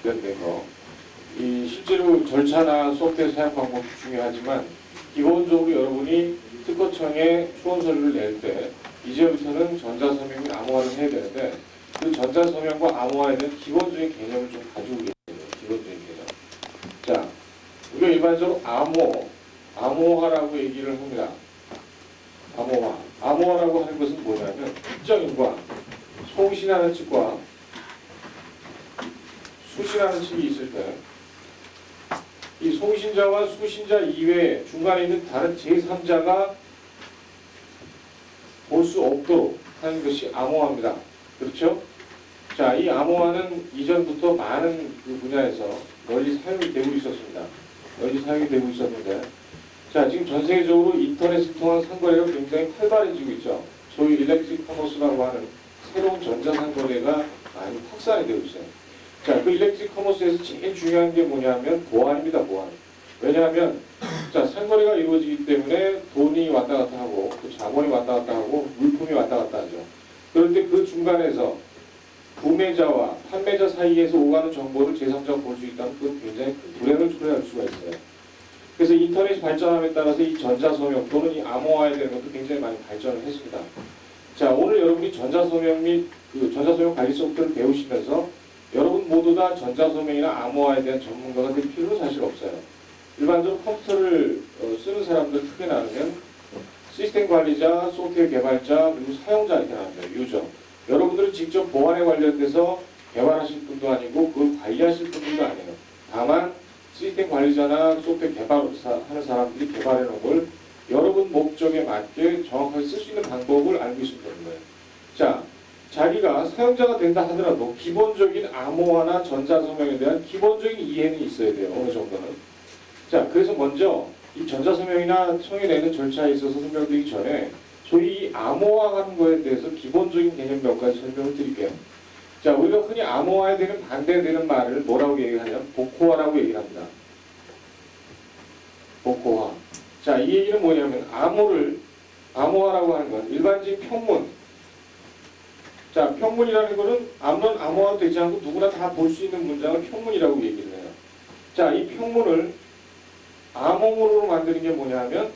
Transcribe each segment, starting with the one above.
관련된 거. 이 실제로 절차나 소프트웨어 사용 방법도 중요하지만 기본적으로 여러분이 특허청에 초원 서류를 낼 때 이제부터는 전자서명이 암호화를 해야 되는데 그 전자서명과 암호화에 대한 기본적인 개념을 좀 가지고 계세요. 기본적인 개념. 자, 우리가 일반적으로 암호화라고 얘기를 합니다. 암호화라고 하는 것은 뭐냐면 특정인과 송신하는 측과 수신하는 측이 있을 때 이 송신자와 수신자 이외에 중간에 있는 다른 제3자가 볼 수 없도록 하는 것이 암호화입니다. 그렇죠? 자, 이 암호화는 이전부터 많은 그 분야에서 널리 사용이 되고 있었습니다. 널리 사용이 되고 있었는데 자, 지금 전 세계적으로 인터넷을 통한 상거래가 굉장히 활발해지고 있죠. 소위 일렉트릭 커머스라고 하는 새로운 전자상거래가 많이 확산이 되고 있어요. 자, 그 일렉트릭 커머스에서 제일 중요한 게 뭐냐면 보안입니다, 보안. 왜냐하면, 자, 상거래가 이루어지기 때문에 돈이 왔다 갔다 하고, 또 자본이 왔다 갔다 하고, 물품이 왔다 갔다 하죠. 그런데 그 중간에서 구매자와 판매자 사이에서 오가는 정보를 제3자가 볼 수 있다면 그건 굉장히 큰 불행을 초래할 수가 있어요. 그래서 인터넷이 발전함에 따라서 이 전자서명 또는 이 암호화에 대한 것도 굉장히 많이 발전을 했습니다. 자, 오늘 여러분이 전자서명 및 그 전자서명 관리 소프트를 배우시면서 여러분 모두 다 전자서명이나 암호화에 대한 전문가가 될 필요는 사실 없어요. 일반적으로 컴퓨터를 쓰는 사람들 크게 나누면 시스템 관리자, 소프트웨어 개발자, 그리고 사용자 이렇게 나눕니다. 유저. 여러분들은 직접 보안에 관련돼서 개발하실 분도 아니고 그걸 관리하실 분들도 아니에요. 다만 시스템 관리자나 소프트웨어 개발하는 사람들이 개발해 놓은 걸 여러분 목적에 맞게 정확하게 쓸 수 있는 방법을 알고 있으면 되는 거예요. 자, 자기가 사용자가 된다 하더라도 기본적인 암호화나 전자서명에 대한 기본적인 이해는 있어야 돼요. 어느 정도는. 자, 그래서 먼저 이 전자서명이나 청해내는 절차에 있어서 설명드리기 전에 소위 이 암호화하는 거에 대해서 기본적인 개념 몇 가지 설명을 드릴게요. 자, 우리가 흔히 암호화에 대한 반대되는 말을 뭐라고 얘기하냐면 복호화라고 얘기를 합니다. 복호화. 자, 이 얘기는 뭐냐면 암호화라고 하는 건 일반적인 평문. 자, 평문이라는 거는 아무런 암호화도 되지 않고 누구나 다 볼 수 있는 문장을 평문이라고 얘기를 해요. 자, 이 평문을 암호문으로 만드는 게 뭐냐면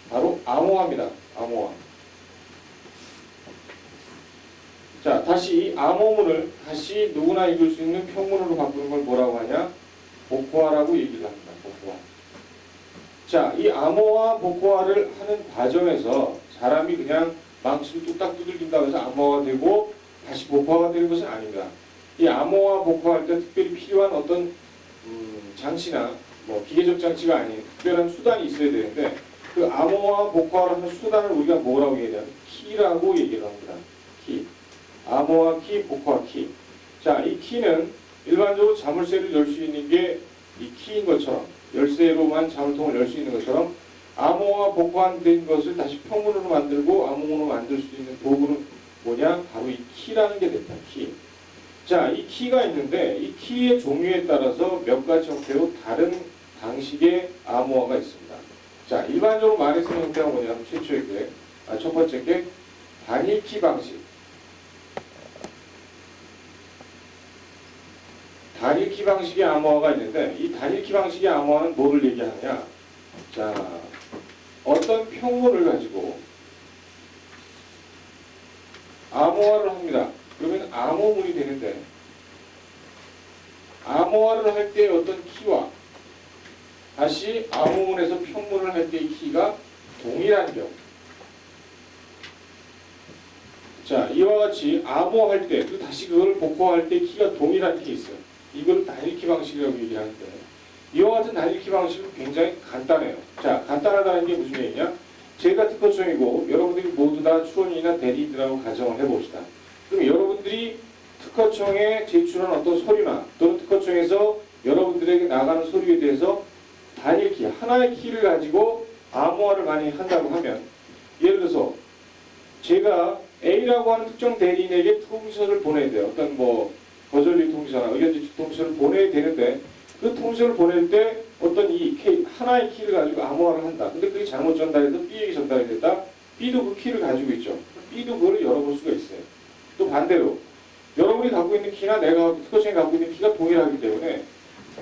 바로 암호화입니다. 암호화. 자, 다시 이 암호문을 다시 누구나 읽을 수 있는 평문으로 바꾸는 걸 뭐라고 하냐? 복호화라고 얘기를 합니다. 복호화. 자, 이 암호화, 복호화를 하는 과정에서 사람이 그냥 망치를 뚝딱 두들긴다고 해서 암호화가 되고 다시 복호화가 되는 것은 아닙니다. 이 암호화, 복호화할 때 특별히 필요한 어떤 장치나 뭐 기계적 장치가 아닌 특별한 수단이 있어야 되는데 그 암호화, 복호화를 하는 수단을 우리가 뭐라고 얘기하냐면 키라고 얘기를 합니다. 키. 암호화 키, 복호화 키. 자, 이 키는 일반적으로 자물쇠를 열 수 있는 게 이 키인 것처럼 열쇠로만 자물통을 열 수 있는 것처럼 암호화, 복호화된 것을 다시 평문으로 만들고 암호문으로 만들 수 있는 도구는 뭐냐? 바로 이 키라는 게 됩니다. 키. 자, 이 키가 있는데 이 키의 종류에 따라서 몇 가지 형태로 다른 방식의 암호화가 있습니다. 자, 일반적으로 많이 쓰는 형태가 뭐냐면 최초의 게, 첫 번째 게 단일키 방식. 단일키 방식의 암호화가 있는데 이 단일키 방식의 암호화는 뭐를 얘기하느냐? 자, 어떤 평문을 가지고 암호화를 합니다. 그러면 암호문이 되는데 암호화를 할 때 어떤 키와 다시 암호문에서 평문을 할 때의 키가 동일한 경우. 자, 이와 같이 암호화할 때 또 다시 그걸 복호화할 때 키가 동일한 케이스. 이걸 단일키 방식이라고 얘기하는데 이와 같은 단일키 방식은 굉장히 간단해요. 자, 간단하다는 게 무슨 얘기냐? 제가 특허청이고 여러분들이 모두 다 추원인이나 대리인이라고 가정을 해봅시다. 그럼 여러분들이 특허청에 제출한 어떤 서류나 또는 특허청에서 여러분들에게 나가는 서류에 대해서 단일키, 하나의 키를 가지고 암호화를 많이 한다고 하면 예를 들어서 제가 A라고 하는 특정 대리인에게 통지서를 보내야 돼요. 어떤 뭐 거절리 통지서나 의견 제출 통지서를 보내야 되는데 그 통지서를 보낼 때 어떤 이 하나의 키를 가지고 암호화를 한다. 근데 그게 잘못 전달해서 B에게 전달이 됐다. B도 그 키를 가지고 있죠. B도 그걸 열어볼 수가 있어요. 또 반대로 여러분이 갖고 있는 키나 내가 특허청이 갖고 있는 키가 동일하기 때문에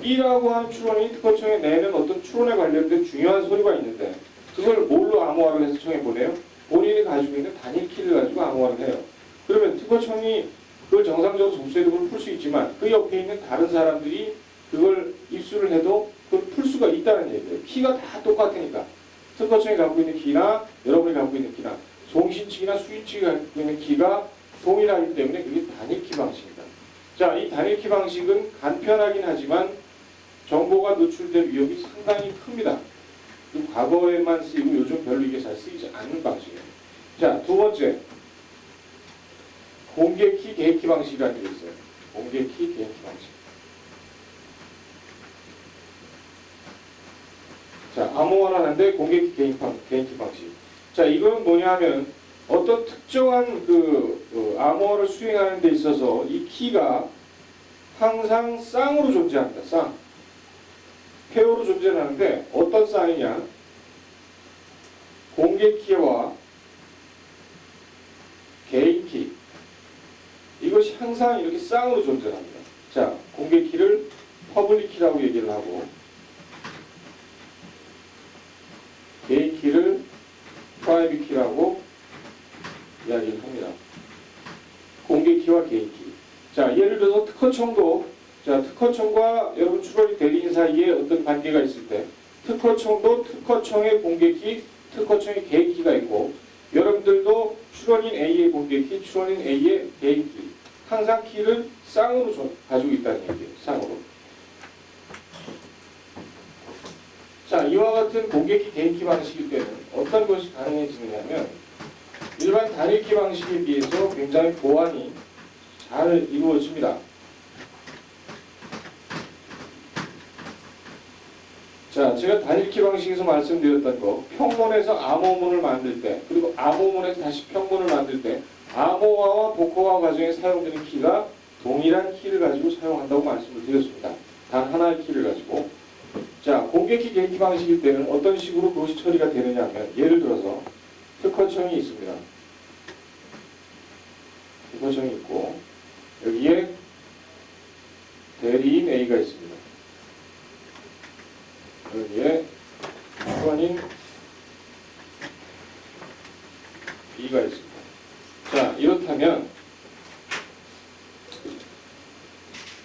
B라고 하는 추론이 특허청에 내는 어떤 추론에 관련된 중요한 소리가 있는데 그걸 뭘로 암호화를 해서 청에 보내요? 본인이 가지고 있는 단일 키를 가지고 암호화를 해요. 그러면 특허청이 그걸 정상적으로 접수해도 그걸 풀 수 있지만 그 옆에 있는 다른 사람들이 그걸 입수를 해도 그걸 풀 수가 있다는 얘기예요. 키가 다 똑같으니까. 특허청이 갖고 있는 키나 여러분이 갖고 있는 키나 송신측이나 수인측이 갖고 있는 키가 동일하기 때문에 그게 단일키 방식입니다. 자, 이 단일키 방식은 간편하긴 하지만 정보가 노출될 위험이 상당히 큽니다. 과거에만 쓰이고 요즘 별로 이게 잘 쓰이지 않는 방식이에요. 자, 두 번째. 공개키, 개인키 방식이라는 게 있어요. 공개키, 개인키 방식. 자, 암호화는 하는데 공개키, 개인키 방식. 자, 이건 뭐냐 하면 어떤 특정한 암호화를 수행하는 데 있어서 이 키가 항상 쌍으로 존재합니다. 쌍. 페어로 존재하는데 어떤 쌍이냐? 공개키와 개인키. 이것이 항상 이렇게 쌍으로 존재합니다. 자, 공개키를 퍼블릭키라고 얘기를 하고 개인키를 프라이빗키라고 이야기를 합니다. 공개키와 개인키. 자, 예를 들어서 특허청도 자, 특허청과 여러분 출원이 대리인 사이에 어떤 관계가 있을 때 특허청도 특허청의 공개키, 특허청의 개인키가 있고 여러분들도 출원인 A의 공개키, 출원인 A의 개인키 항상 키를 쌍으로 가지고 있다는 얘기예요. 쌍으로. 자, 이와 같은 공개키, 개인키 방식일 때는 어떤 것이 가능해지느냐면 일반 단일키 방식에 비해서 굉장히 보안이 잘 이루어집니다. 자, 제가 단일키 방식에서 말씀드렸던 거 평문에서 암호문을 만들 때 그리고 암호문에서 다시 평문을 만들 때 암호화와 복호화 과정에 사용되는 키가 동일한 키를 가지고 사용한다고 말씀을 드렸습니다. 단 하나의 키를 가지고. 자, 공개키, 개인키 방식일 때는 어떤 식으로 그것이 처리가 되느냐 하면 예를 들어서 특허청이 있습니다. 특허청이 있고 여기에 대리인 A가 있습니다. 여기에 출원인 B가 있습니다. 자, 이렇다면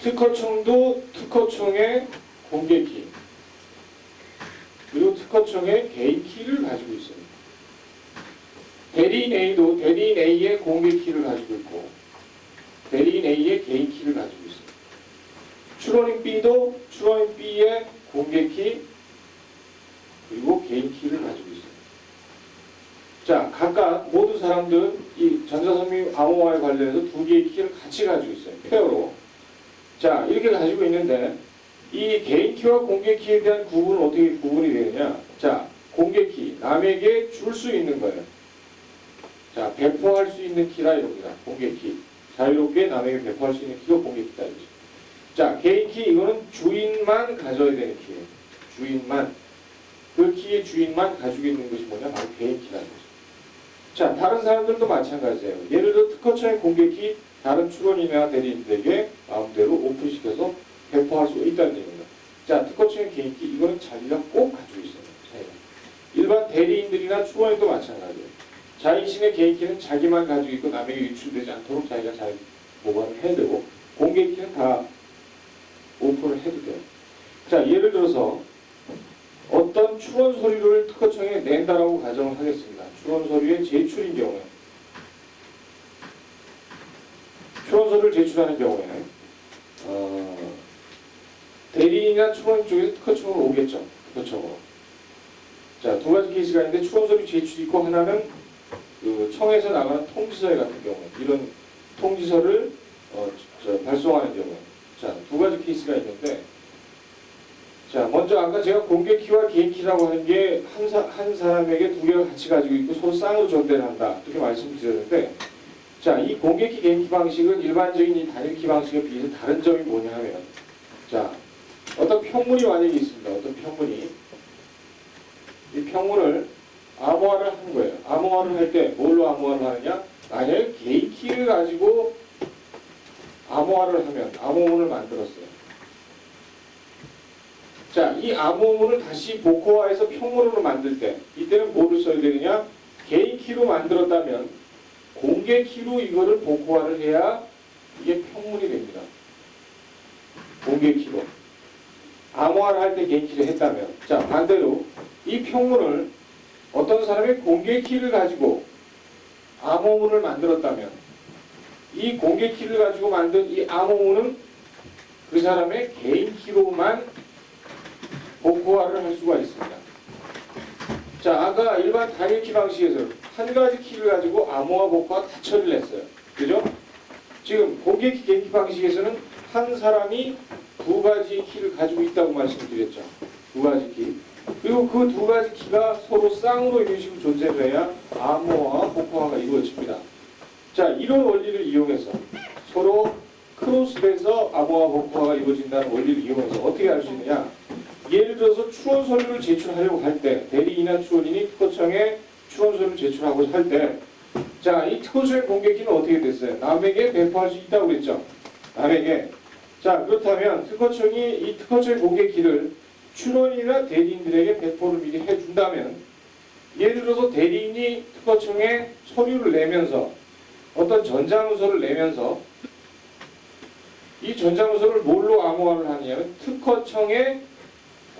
특허청도 특허청의 공개키 그리고 특허청의 개인키를 가지고 있습니다. 대리인 A도 대리인 A의 공개키를 가지고 있고 대리인 A의 개인키를 가지고 있습니다. 출원인 B도 출원인 B의 공개키 그리고 개인키를 가지고 있습니다. 자, 각각 모두 사람들은 이 전자섬유 암호화에 관련해서 두 개의 키를 같이 가지고 있어요. 페어로. 자, 이렇게 가지고 있는데 이 개인키와 공개키에 대한 구분은 어떻게 구분이 되느냐? 자, 공개키, 남에게 줄 수 있는 거예요. 자, 배포할 수 있는 키라 이럽니다. 공개키. 자유롭게 남에게 배포할 수 있는 키가 공개키다 이거죠. 자, 개인키 이거는 주인만 가져야 되는 키예요. 주인만. 그 키의 주인만 가지고 있는 것이 뭐냐? 바로 개인키라는 거죠. 자, 다른 사람들도 마찬가지예요. 예를 들어 특허청의 공개키 다른 출원인이나 대리인들에게 마음대로 오픈시켜서 배포할 수 있다는 얘기입니다. 자, 특허청의 개인키 이거는 자기가 꼭 가지고 있어요. 자기가. 일반 대리인들이나 출원인도 마찬가지예요. 자신의 개인키는 자기만 가지고 있고 남에게 유출되지 않도록 자기가 잘 보관을 해야 되고 공개키는 다 오픈을 해도 돼요. 자, 예를 들어서 어떤 출원 서류를 특허청에 낸다라고 가정을 하겠습니다. 출원 서류의 제출인 경우에 출원 서류를 제출하는 경우에 대리인이나 출원 쪽에서 특허청으로 오겠죠. 특허청으로. 자, 두 가지 케이스가 있는데 출원 서류 제출이 있고 하나는 그 청에서 나가는 통지서 같은 경우에 이런 통지서를 발송하는 경우에 자, 두 가지 케이스가 있는데 자, 먼저 아까 제가 공개키와 개인키라고 하는 게 한 사람에게 두 개가 같이 가지고 있고 서로 쌍으로 전달한다 이렇게 말씀드렸는데 자, 이 공개키, 개인키 방식은 일반적인 이 단일키 방식에 비해서 다른 점이 뭐냐 하면 자, 어떤 평문이 만약에 있습니다. 어떤 평문이 이 평문을 암호화를 하는 거예요. 암호화를 할 때 뭘로 암호화를 하느냐? 만약에 개인키를 가지고 암호화를 하면 암호문을 만들었어요. 자, 이 암호문을 다시 복호화해서 평문으로 만들 때 이때는 뭐를 써야 되느냐? 개인 키로 만들었다면 공개 키로 이거를 복호화를 해야 이게 평문이 됩니다. 공개 키로. 암호화를 할 때 개인 키로 했다면, 자, 반대로 이 평문을 어떤 사람이 공개 키를 가지고 암호문을 만들었다면 이 공개 키를 가지고 만든 이 암호문은 그 사람의 개인 키로만 복호화를 할 수가 있습니다. 자, 아까 일반 단일 키 방식에서 한 가지 키를 가지고 암호화, 복호화 다 처리를 했어요. 그죠? 지금 공개 키, 개인 키 방식에서는 한 사람이 두 가지 키를 가지고 있다고 말씀드렸죠. 두 가지 키. 그리고 그 두 가지 키가 서로 쌍으로 이런 식으로 존재를 해야 암호화와 복호화가 이루어집니다. 자, 이런 원리를 이용해서 서로 크로스돼서 암호화, 복호화가 이루어진다는 원리를 이용해서 어떻게 할 수 있느냐? 예를 들어서 추론 서류를 제출하려고 할 때 대리인이나 추론인이 특허청에 추론 서류를 제출하고 할 때 자, 이 특허청의 공개키는 어떻게 됐어요? 남에게 배포할 수 있다고 그랬죠. 남에게. 자, 그렇다면 특허청이 이 특허청의 공개키를 추론인이나 대리인들에게 배포를 미리 해준다면 예를 들어서 대리인이 특허청에 서류를 내면서 어떤 전자문서를 내면서 이 전자문서를 뭘로 암호화를 하냐면 특허청의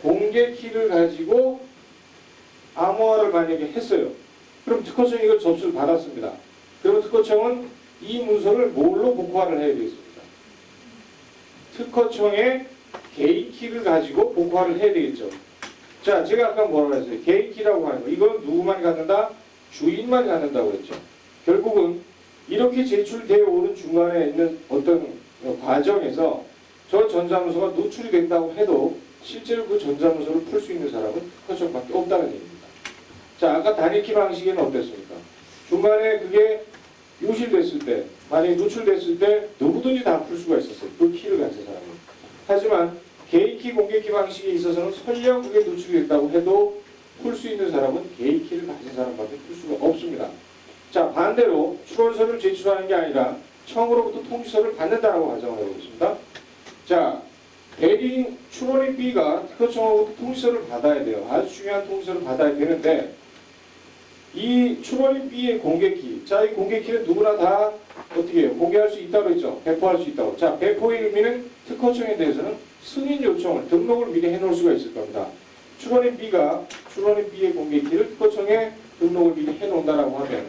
공개키를 가지고 암호화를 만약에 했어요. 그럼 특허청이 이걸 접수를 받았습니다. 그러면 특허청은 이 문서를 뭘로 복호화를 해야 되겠습니까? 특허청의 개인키를 가지고 복호화를 해야 되겠죠. 자, 제가 아까 뭐라고 했어요? 개인키라고 하는 거. 이건 누구만 갖는다? 주인만 갖는다고 했죠. 결국은 이렇게 제출되어 오는 중간에 있는 어떤 과정에서 저 전자문서가 노출이 된다고 해도 실제로 그 전자문서를 풀 수 있는 사람은 특허청밖에 없다는 얘기입니다. 자, 아까 단일키 방식에는 어땠습니까? 중간에 그게 유실됐을 때, 만약에 노출됐을 때 누구든지 다 풀 수가 있었어요. 그 키를 가진 사람은. 하지만 개인키, 공개키 방식에 있어서는 설령 그게 노출이 됐다고 해도 풀 수 있는 사람은 개인키를 가진 사람밖에 풀 수가 없습니다. 자, 반대로 추론서를 제출하는 게 아니라 청으로부터 통지서를 받는다라고 가정을 해보겠습니다. 자, 대리인 추론인 B가 특허청으로부터 통지서를 받아야 돼요. 아주 중요한 통지서를 받아야 되는데 이 추론인 B의 공개키, 자, 이 공개키는 누구나 다 어떻게 해요? 공개할 수 있다고 했죠. 배포할 수 있다고. 자, 배포의 의미는 특허청에 대해서는 승인 요청을, 등록을 미리 해놓을 수가 있을 겁니다. 추론인 B가 추론인 B의 공개키를 특허청에 등록을 미리 해놓는다라고 하면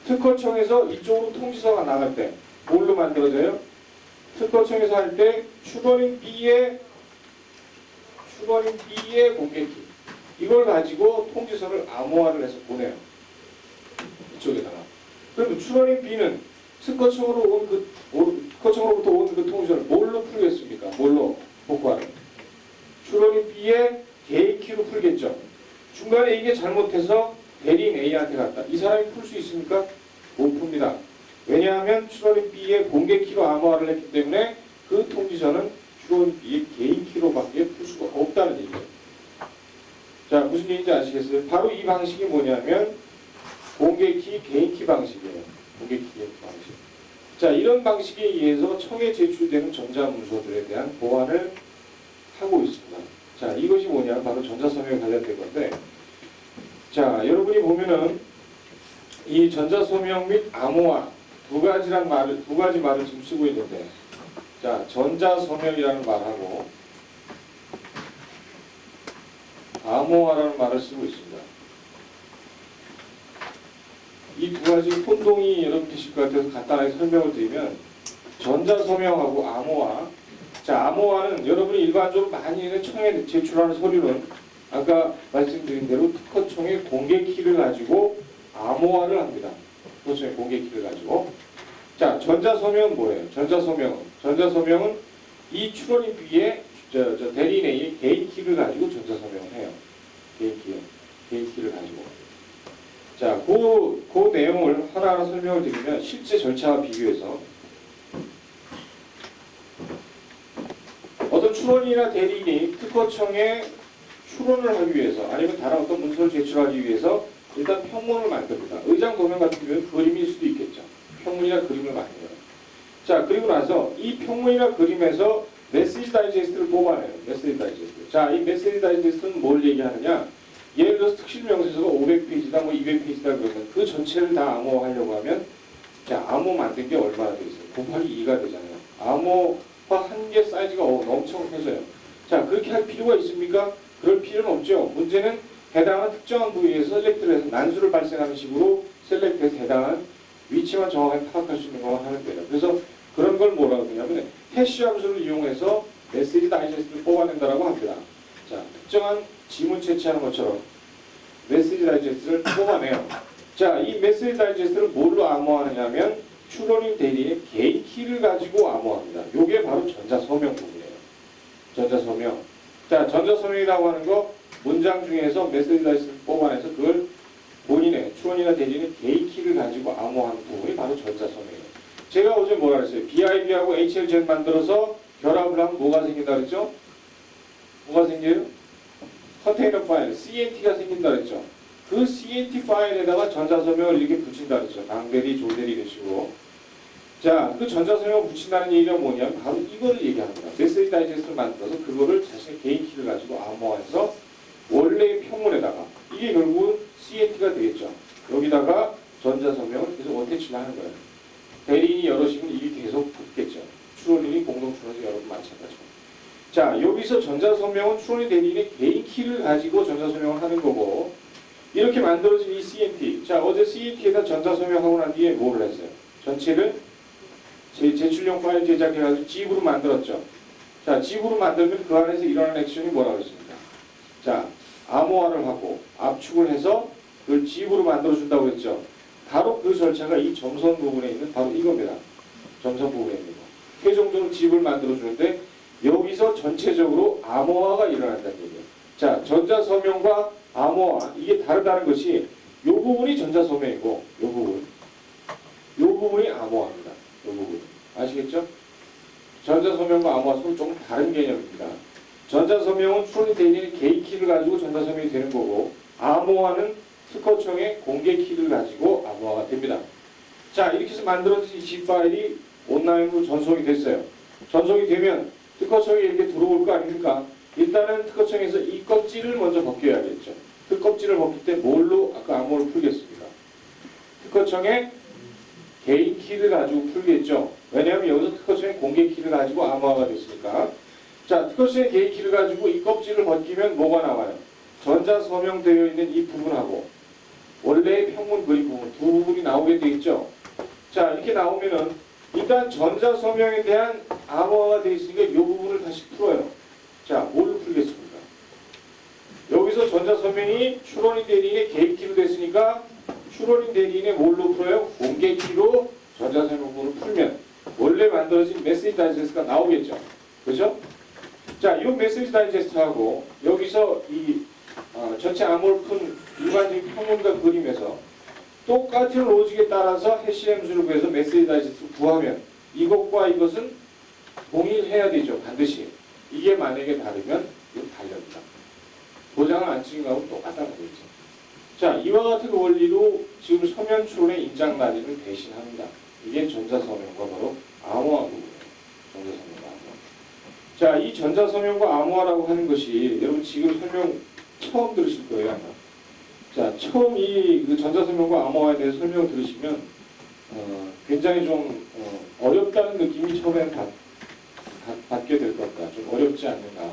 특허청에서 이쪽으로 통지서가 나갈 때 뭘로 만들어져요? 특허청에서 할 때 추론인 B의 공개키 이걸 가지고 통지서를 암호화를 해서 보내요. 이쪽에다가. 그럼 추론인 B는 특허청으로부터 온 그 통지서를 뭘로 풀겠습니까? 뭘로 복구하는? 추론인 B의 개인키로 풀겠죠. 중간에 이게 잘못해서 대리인 A한테 갔다. 이 사람이 풀 수 있습니까? 못 풉니다. 왜냐하면 추론인 B의 공개키로 암호화를 했기 때문에 그 통지서는 추론인 B의 개인키로밖에 풀 수가 없다는 얘기죠. 자, 무슨 얘기인지 아시겠어요? 바로 이 방식이 뭐냐면 공개키, 개인키 방식이에요. 공개키, 개인키 방식. 자, 이런 방식에 의해서 청에 제출되는 전자문서들에 대한 보완을 하고 있습니다. 자, 이것이 뭐냐? 바로 전자서명에 관련된 건데, 자, 여러분이 보면은 이 전자서명 및 암호화 두 가지 말을 지금 쓰고 있는데, 자, 전자서명이라는 말하고 암호화라는 말을 쓰고 있습니다. 이 두 가지 혼동이 여러분 되실 것 같아서 간단하게 설명을 드리면 전자서명하고 암호화. 자, 암호화는 여러분이 일반적으로 많이 있는 청에 제출하는 서류는 아까 말씀드린 대로 특허청의 공개키를 가지고 암호화를 합니다. 특허청의 공개키를 가지고. 자, 전자서명은 뭐예요? 전자서명은 이 추론인 B의 대리인 A의 개인키를 가지고 전자서명을 해요. 개인키를 가지고. 자, 그 내용을 하나하나 설명을 드리면 실제 절차와 비교해서 어떤 추론이나 대리인이 특허청에 추론을 하기 위해서 아니면 다른 어떤 문서를 제출하기 위해서 일단 평문을 만듭니다. 의장 도면 같은 경우는 그림일 수도 있겠죠. 평문이나 그림을 만들어요. 자, 그리고 그리고 나서 이 평문이나 그림에서 메시지 다이제스트를 뽑아내요. 메시지 다이제스트. 자, 이 메시지 다이제스트는 뭘 얘기하느냐? 예를 들어서 특실 명세서가 500페이지다, 뭐 200페이지다 그러면 그 전체를 다 암호화하려고 하면 자, 암호 만든 게 얼마나 되겠어요? 곱하기 2가 되잖아요. 암호화 한 개 사이즈가 엄청 커져요. 자, 그렇게 할 필요가 있습니까? 그럴 필요는 없죠. 문제는 해당하는 특정한 부위에서 셀렉트를 해서 난수를 발생하는 식으로 셀렉트해서 해당하는 위치만 정확하게 파악할 수 있는 것만 하면 돼요. 그래서 그런 걸 뭐라고 하냐면 해시 함수를 이용해서 메시지 다이제스트를 뽑아낸다라고 합니다. 자, 특정한 지문 채취하는 것처럼 메시지 다이제스트를 뽑아내요. 자, 이 메시지 다이제스트를 뭘로 암호하느냐면 추론인 대리의 개인 키를 가지고 암호합니다. 요게 바로 전자서명 부분이에요. 전자서명. 자, 전자서명이라고 하는 거 문장 중에서 메시지 다이제스트를 뽑아내서 그걸 본인의 추론이나 대리인의 개인 키를 가지고 암호하는 부분이 바로 전자서명이에요. 제가 어제 뭐라 그랬어요? BIB하고 HLZ 만들어서 결합을 하면 뭐가 생긴다 그랬죠? 뭐가 생겨요? 컨테이너 파일, CNT가 생긴다 그랬죠? 그 CNT 파일에다가 전자서명을 이렇게 붙인다 그랬죠? 강대리, 조대리 이런 식으로. 자, 그 전자서명을 붙인다는 얘기가 뭐냐면 바로 이거를 얘기합니다. 메시지 다이제스트를 만들어서 그거를 자신의 개인 키를 가지고 암호화해서 원래의 평문에다가 이게 결국은 CNT가 되겠죠. 여기다가 전자서명을 계속 어태치를 하는 거예요. 대리인이 여럿이면 이게 계속 붙겠죠. 추론인이 공동 추론이 여러 분 마찬가지고. 자, 여기서 전자서명은 추론인 대리인의 개인 키를 가지고 전자서명을 하는 거고 이렇게 만들어진 이 CNT. 자, 어제 CNT에다 전자서명하고 난 뒤에 뭐를 했어요? 전체를 제출용 파일 제작해가지고 zip으로 만들었죠. 자, zip으로 만들면 그 안에서 일어나는 액션이 뭐라고 했습니까? 자, 암호화를 하고 압축을 해서 그걸 zip으로 만들어준다고 했죠. 바로 그 절차가 이 점선 부분에 있는 바로 이겁니다. 점선 부분에 있는 거. 최종적으로 zip을 만들어주는데 여기서 전체적으로 암호화가 일어난다는 얘기예요. 자, 전자서명과 암호화 이게 다르다는 것이 이 부분이 전자서명이고 이 부분이 암호화입니다. 이 부분 아시겠죠? 전자서명과 암호화 서로 좀 다른 개념입니다. 전자서명은 추론이 대리인의 개인 키를 가지고 전자서명이 되는 거고 암호화는 특허청의 공개 키를 가지고 암호화가 됩니다. 자, 이렇게 해서 만들어진 이 zip 파일이 온라인으로 전송이 됐어요. 전송이 되면 특허청에 이렇게 들어올 거 아닙니까? 일단은 특허청에서 이 껍질을 먼저 벗겨야겠죠. 그 껍질을 벗길 때 뭘로 아까 암호를 풀겠습니까? 특허청의 개인 키를 가지고 풀겠죠. 왜냐하면 여기서 특허청의 공개 키를 가지고 암호화가 됐으니까. 자, 특허청의 개인 키를 가지고 이 껍질을 벗기면 뭐가 나와요? 전자서명되어 있는 이 부분하고 원래의 평문 그림 부분 두 부분이 나오게 되겠죠. 자, 이렇게 나오면은 일단 전자서명에 대한 암호화가 되어 있으니까 이 부분을 다시 풀어요. 자, 뭘 풀겠습니까? 여기서 전자서명이 추론인 대리인의 개인 키로 됐으니까 추론인 대리인의 뭘로 풀어요? 공개 키로 전자서명 부분을 풀면 원래 만들어진 메시지 다이제스트가 나오겠죠. 그죠? 자, 이 메시지 다이제스트하고 여기서 이 전체 암호를 푼 일반적인 평문과 그림에서 똑같은 로직에 따라서 해시 함수를 구해서 메시지 다이제스트를 구하면 이것과 이것은 동일해야 되죠. 반드시. 이게 만약에 다르면 이건 달려있다. 도장을 안 찍은 거하고 똑같다는 거죠. 자, 이와 같은 원리로 지금 서면 추론의 인장 난이를 대신합니다. 이게 전자서명과 바로 암호화 부분이에요. 전자서명과 암호화. 자, 이 전자서명과 암호화라고 하는 것이 여러분 지금 설명 처음 들으실 거예요. 아마. 자, 처음 이 전자서명과 암호화에 대해서 설명을 들으시면 굉장히 좀 어렵다는 느낌이 처음에는 받게 될 겁니다. 좀 어렵지 않는가.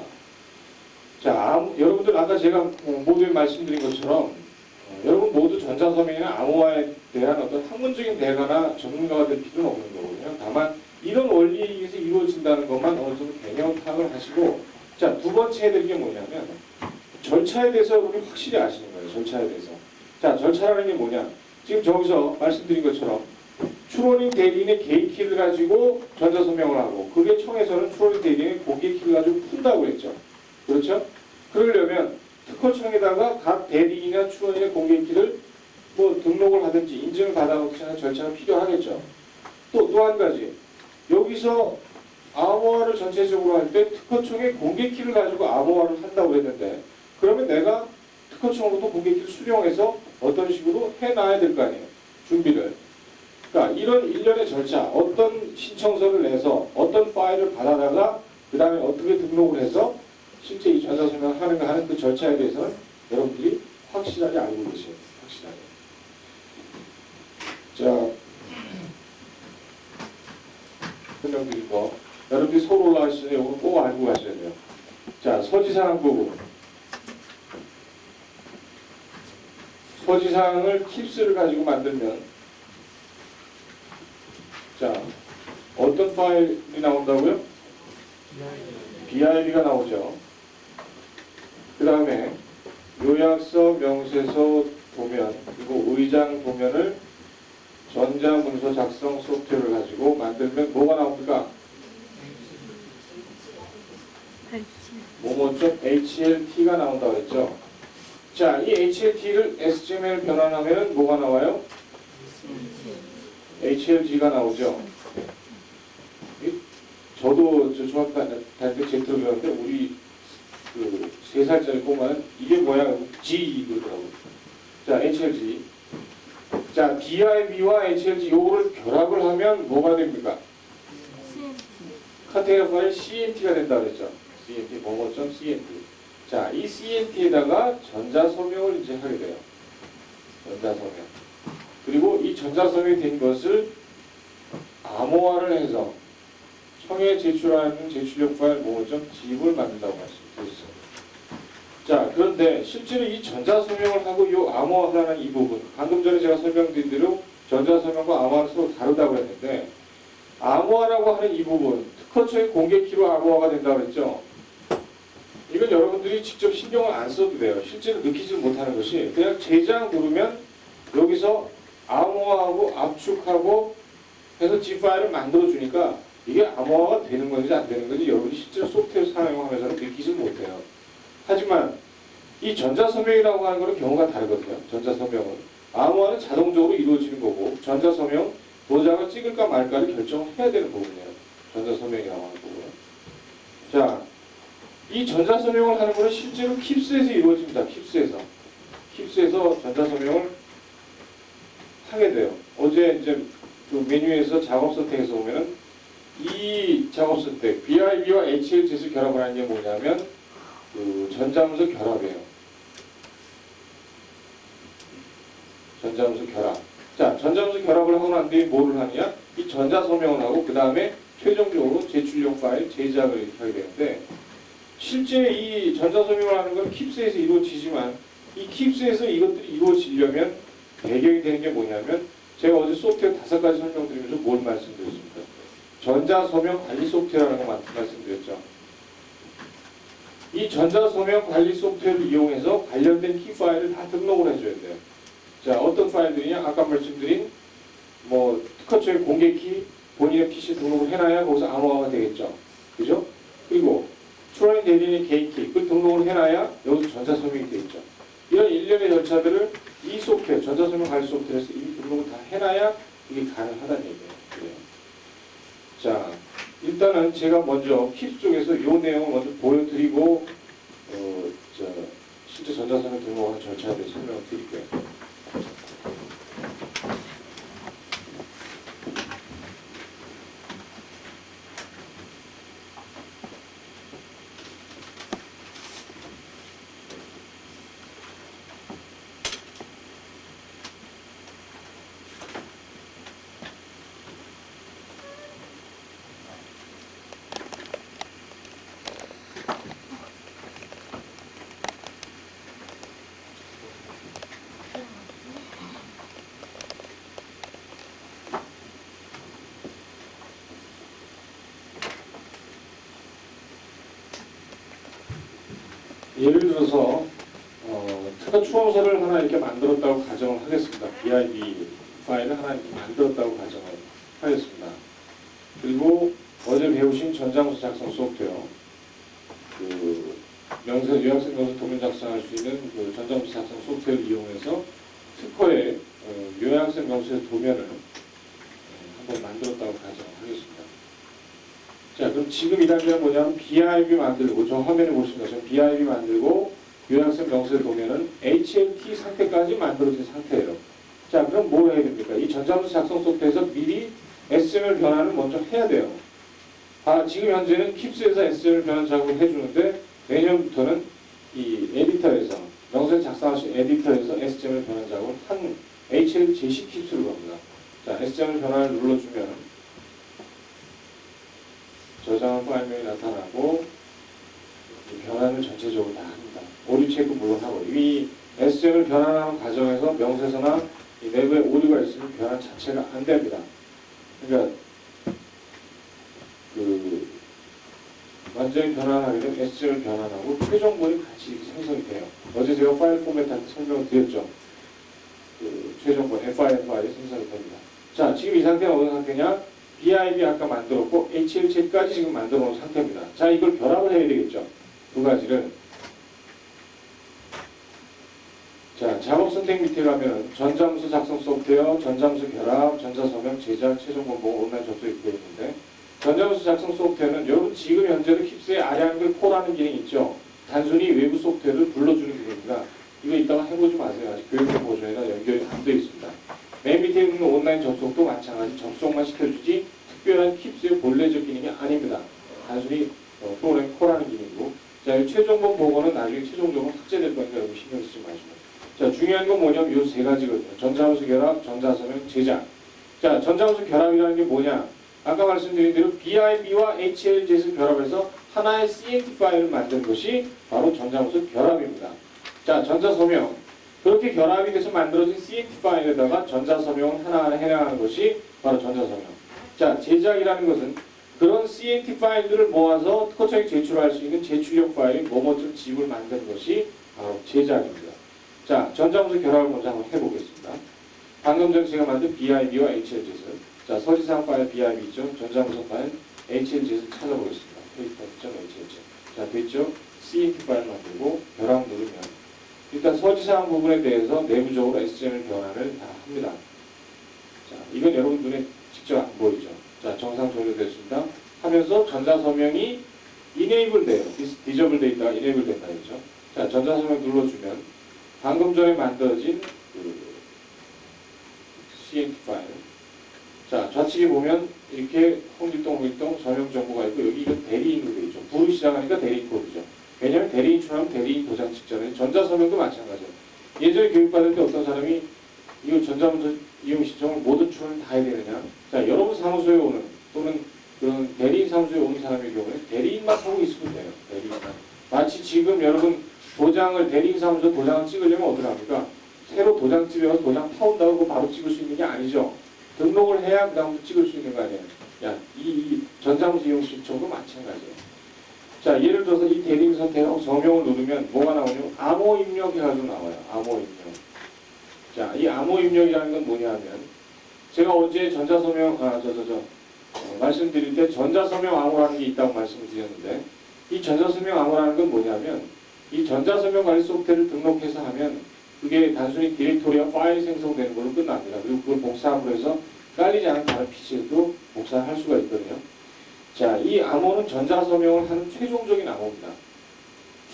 자, 여러분들 아까 제가 모두에 말씀드린 것처럼 여러분 모두 전자서명이나 암호화에 대한 어떤 학문적인 대가나 전문가가 될 필요는 없는 거거든요. 다만 이런 원리에 의해서 이루어진다는 것만 어느 정도 개념 파악을 하시고 자, 두 번째 해야 될 게 뭐냐면 절차에 대해서 여러분이 확실히 아시는 거예요. 절차에 대해서. 자, 절차라는 게 뭐냐. 지금 저기서 말씀드린 것처럼 추론인 대리인의 개인 키를 가지고 전자서명을 하고 그게 청에서는 추론인 대리인의 공개 키를 가지고 푼다고 했죠. 그렇죠? 그러려면 특허청에다가 각 대리인이나 추론인의 공개 키를 뭐 등록을 하든지 인증을 받아놓지 않은 절차가 필요하겠죠. 또 한 가지 여기서 암호화를 전체적으로 할 때 특허청의 공개 키를 가지고 암호화를 한다고 했는데 그러면 내가 특허청으로부터 공개 키를 수령해서 어떤 식으로 해놔야 될 거 아니에요. 준비를. 그러니까 이런 일련의 절차, 어떤 신청서를 내서 어떤 파일을 받아다가 그 다음에 어떻게 등록을 해서 실제 이 전자서명을 하는가 하는 그 절차에 대해서는 여러분들이 확실하게 알고 계셔야 돼요. 확실하게. 자, 설명드린 거. 여러분들이 서울 올라가시면 이거 꼭 알고 가셔야 돼요. 자, 서지사항 부분. 서지사항을 킵스를 가지고 만들면 자, 어떤 파일이 나온다고요? BIB가 나오죠. 그 다음에 요약서, 명세서 도면, 그리고 의장 도면을 전자문서 작성 소프트웨어를 가지고 만들면 뭐가 나옵니까? 뭐뭐점 HLT가 나온다고 했죠. 자, 이 HLT를 SGML 변환하면 뭐가 나와요? HLG가 나오죠. 저도 중학교 다닐 때 제트로 배웠는데 우리 그 3살짜리 꼬마는 이게 뭐야? G 그러더라고요. 자, HLG. 자, DIB와 HLG 요거를 결합을 하면 뭐가 됩니까? 컨테이너 파일 CNT가 된다 그랬죠. CNT 뭐뭐점 CNT. 자, 이 CNT에다가 전자서명을 이제 하게 돼요. 전자서명. 그리고 이 전자서명이 된 것을 암호화를 해서 청에 제출하는 제출용 파일 뭐뭐점 집을 만든다고 말씀드렸어요. 자, 그런데 실제로 이 전자서명을 하고 이 암호화하는 이 부분, 방금 전에 제가 설명드린 대로 전자서명과 암호화는 서로 다르다고 했는데 암호화라고 하는 이 부분, 특허청의 공개키로 암호화가 된다고 했죠. 이건 여러분들이 직접 신경을 안 써도 돼요. 실제로 느끼지 못하는 것이 그냥 제작 누르면 여기서 암호화하고 압축하고 해서 zip 파일을 만들어주니까 이게 암호화가 되는 건지 안 되는 건지 여러분이 실제로 소프트웨어 사용하면서는 느끼지 못해요. 하지만 이 전자서명이라고 하는 것은 경우가 다르거든요. 전자서명은 암호화는 자동적으로 이루어지는 거고 전자서명 도장을 찍을까 말까를 결정해야 되는 부분이에요. 전자서명이라고 하는 부분은. 자, 이 전자서명을 하는 것은 실제로 킵스에서 이루어집니다. 킵스에서 전자서명을 하게 돼요. 어제 이제 그 메뉴에서 작업 선택에서 보면은 이 작업 선택 BIB와 HLG에서 결합을 하는 게 뭐냐면 그 전자문서 결합이에요. 전자문서 결합. 자, 전자문서 결합을 하고 난 뒤에 뭐를 하냐? 이 전자서명을 하고 그 다음에 최종적으로 제출용 파일 제작을 이렇게 하게 되는데 실제 이 전자서명을 하는 건 킵스에서 이루어지지만 이 킵스에서 이것들이 이루어지려면 배경이 되는 게 뭐냐면 제가 어제 소프트웨어 5가지 설명드리면서 뭘 말씀드렸습니까? 전자서명 관리 소프트웨어라는 거 말씀드렸죠. 이 전자서명 관리 소프트웨어를 이용해서 관련된 키 파일을 다 등록을 해줘야 돼요. 자, 어떤 파일들이냐? 아까 말씀드린 뭐 특허청의 공개키 본인의 PC 등록을 해놔야 거기서 암호화가 되겠죠. 그죠? 그리고 추라인 대리인의 개인키 그 등록을 해놔야 여기서 전자서명이 되겠죠. 이런 일련의 절차들을 이 소프트웨어, 전자서명 관리 소프트웨어에서 이미 등록을 다 해놔야 이게 가능하다는 얘기예요. 그래요. 자, 일단은 제가 먼저 킵스 쪽에서 이 내용을 먼저 보여드리고 실제 전자서명 등록하는 절차에 대해 설명을 드릴게요. 예를 들어서 특허 추원서를 하나 이렇게 만들었다고 가정을 하겠습니다. BIB 파일을 하나 이렇게 만들었다고 가정을 하겠습니다. 그리고 어제 배우신 전자문서 작성 소프트웨어, 그 요약서 명세 도면 작성할 수 있는 그 전자문서 작성 소프트웨어를 이용해서 특허의 요약서 명세 도면을 한번 만들었다고 가정을 하겠습니다. 자, 그럼 지금 이 단계는 뭐냐면 BIB 만들고, 저 화면에 보시는 것처럼 BIB 만들고 요약서 명세 도면은 HLT 상태까지 만들어진 상태예요. 자, 그럼 뭘 해야 됩니까? 이 전자문서 작성 소프트에서 미리 SML 변환을 먼저 해야 돼요. 지금 현재는 킵스에서 SML 변환 작업을 해주는데 내년부터는 이 에디터에서 명세 작성하신 에디터에서 SML 변환 작업을 한 HL 제시 킵스로 갑니다. 자, SML 변환을 눌러주면 저장한 파일명이 나타나고 변환을 전체적으로 다 합니다. 오류 체크 물론 하고 이 SM을 변환하는 과정에서 명세서나 이 내부에 오류가 있으면 변환 자체가 안 됩니다. 그러니까 완전히 변환하게 되면 SM을 변환하고 최종본이 같이 생성이 돼요. 어제 제가 파일 포맷한테 설명을 드렸죠. 최종본 FIM 파일이 생성이 됩니다. 자, 지금 이 상태는 어느 상태냐? BIB 아까 만들었고 HLZ까지 지금 만들어 놓은 상태입니다. 자, 이걸 결합을 해야 되겠죠. 두 가지를. 자, 작업 선택 밑에 가면 전자문서 작성 소프트웨어, 전자문서 결합, 전자서명, 제작, 최종 공보, 온라인 접수 이렇게 있는데 전자문서 작성 소프트웨어는 여러분 지금 현재는 킵스에 아량글 콜하는 기능이 있죠. 단순히 외부 소프트웨어를 불러주는 기능입니다. 이거 이따가 해보지 마세요. 아직 교육부 버전이라 연결이 안 되어 있습니다. 맨 밑에 있는 온라인 접속도 마찬가지 접속만 시켜주지 특별한 킵스의 본래적 기능이 아닙니다. 단순히 프로그램 콜하는 기능이고 자, 이 최종본 보고는 나중에 최종적으로 삭제될 거니까 여러분 신경 쓰지 마시고 자, 중요한 건 뭐냐면 이 세 가지거든요. 전자문서 결합, 전자서명, 제작. 자, 전자문서 결합이라는 게 뭐냐? 아까 말씀드린 대로 BIB와 HLZ를 결합해서 하나의 CNT 파일을 만드는 것이 바로 전자문서 결합입니다. 자, 전자서명. 그렇게 결합이 돼서 만들어진 CNT 파일에다가 전자서명을 하나하나 해나가는 것이 바로 전자서명. 자, 제작이라는 것은 그런 CNT 파일들을 모아서 특허청에 제출할 수 있는 제출용 파일인 뭐뭐쯤 집을 만드는 것이 바로 제작입니다. 자, 전자문서 결합을 먼저 한번 해보겠습니다. 방금 전에 제가 만든 BIB와 HLZ를 자, 서지상 파일 BIB 있죠? 전자문서 파일 HLZ를 찾아보겠습니다. paper.hlz 자, 됐죠? CNT 파일 만들고 결합 누르면 일단 서지상 부분에 대해서 내부적으로 SML 변환을 다 합니다. 자, 이건 여러분 눈에 직접 안 보이죠? 자, 정상 종료됐습니다. 하면서 전자서명이 enable 돼요. disable 돼 있다가 enable 된다 했죠? 자, 전자서명 눌러주면 방금 전에 만들어진 CNT 파일. 자, 좌측에 보면 이렇게 홍길동 서명 정보가 있고 여기 이건 대리인으로 되어 있죠. 부로 시작하니까 대리인 코드죠. 왜냐하면 대리인 출하면 대리인 도장 직전에 전자서명도 마찬가지예요. 예전에 교육받을 때 어떤 사람이 이거 전자문서 이용 신청을 모든 출원을 다 해야 되느냐? 자, 여러분 사무소에 오는 또는 그런 대리인 사무소에 오는 사람의 경우에 대리인만 하고 있으면 돼요. 대리인만. 마치 지금 여러분 도장을 대리인 사무소 도장을 찍으려면 어떻게 합니까? 새로 도장집에 가서 도장 타온다고 바로 찍을 수 있는 게 아니죠. 등록을 해야 그 다음부터 찍을 수 있는 거 아니에요. 야, 이 전자문서 이용 신청도 마찬가지예요. 자, 예를 들어서 이 대리인 선택하고 서명을 누르면 뭐가 나오냐면 암호 입력 해가지고 나와요. 암호 입력. 자, 이 암호 입력이라는 건 뭐냐면 제가 어제 전자서명 말씀드릴 때 전자서명 암호라는 게 있다고 말씀을 드렸는데 이 전자서명 암호라는 건 뭐냐면 이 전자서명 관리 소프트웨어를 등록해서 하면 그게 단순히 디렉토리와 파일 생성되는 걸로 끝납니다. 그리고 그걸 복사함으로 해서 깔리지 않은 다른 PC에도 복사를 할 수가 있거든요. 자, 이 암호는 전자서명을 하는 최종적인 암호입니다.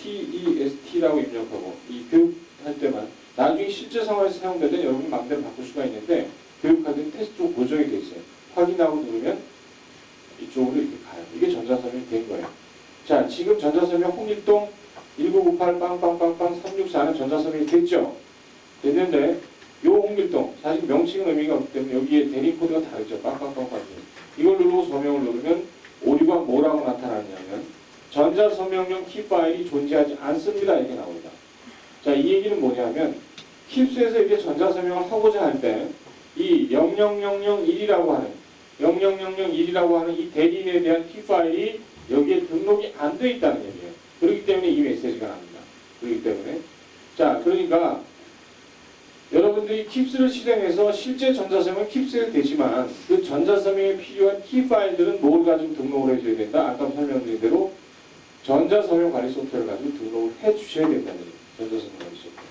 TEST라고 입력하고 이 교육할 때만 나중에 실제 상황에서 사용될 때 여러분이 마음대로 바꿀 수가 있는데 교육할 때는 테스트로 고정이 돼 있어요. 확인하고 누르면 이쪽으로 이렇게 가요. 이게 전자서명이 된 거예요. 자, 지금 전자서명 홍길동 1998 빵빵빵빵 364는 전자서명이 됐죠? 됐는데 요 홍길동 사실 명칭은 의미가 없기 때문에 여기에 대리 코드가 다르죠. 빵빵빵빵 이걸 누르고 서명을 누르면 오류가 뭐라고 나타나냐면 전자서명용 키 파일이 존재하지 않습니다. 이렇게 나옵니다. 자, 이 얘기는 뭐냐면 킵스에서 이렇게 전자서명을 하고자 할 때 이 00001이라고 하는 이 대리인에 대한 키 파일이 여기에 등록이 안 돼 있다는 얘기예요. 그렇기 때문에 이 메시지가 납니다. 그렇기 때문에 자, 그러니까 여러분들이 킵스를 실행해서 실제 전자서명은 킵스에 되지만 그 전자서명에 필요한 키 파일들은 뭘 가지고 등록을 해줘야 된다. 아까 설명드린 대로 전자서명 관리 소프트웨어를 가지고 등록을 해주셔야 된다는 얘기예요. 전자서명 관리 소프트웨어.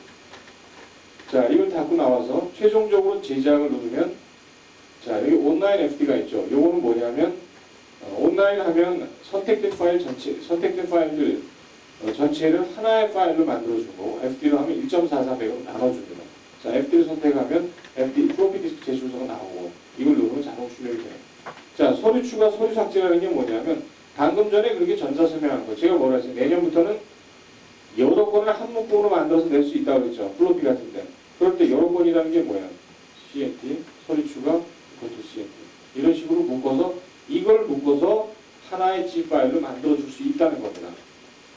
자, 이걸 닫고 나와서 최종적으로 제작을 누르면 자, 여기 온라인 FT가 있죠. 요거는 뭐냐면 온라인 하면 선택된 파일들 전체를 하나의 파일로 만들어주고 FT로 하면 1.43 맥으로 나눠줍니다. 자, F3를 선택하면 FD 플로피 디스크 제출서가 나오고 이걸 누르면 자동 출력이 돼요. 자, 서류 추가, 서류 삭제라는 게 뭐냐면 방금 전에 그렇게 전자 서명한 거 제가 뭐라 했어요? 내년부터는 여러 건을 한 묶음으로 만들어서 낼 수 있다고 그랬죠. 플로피 같은데. 그럴 때 여러 건이라는 게 뭐야? CNT, 서류 추가, 그것도 CNT. 이런 식으로 묶어서 이걸 묶어서 하나의 zip 파일로 만들어줄 수 있다는 겁니다.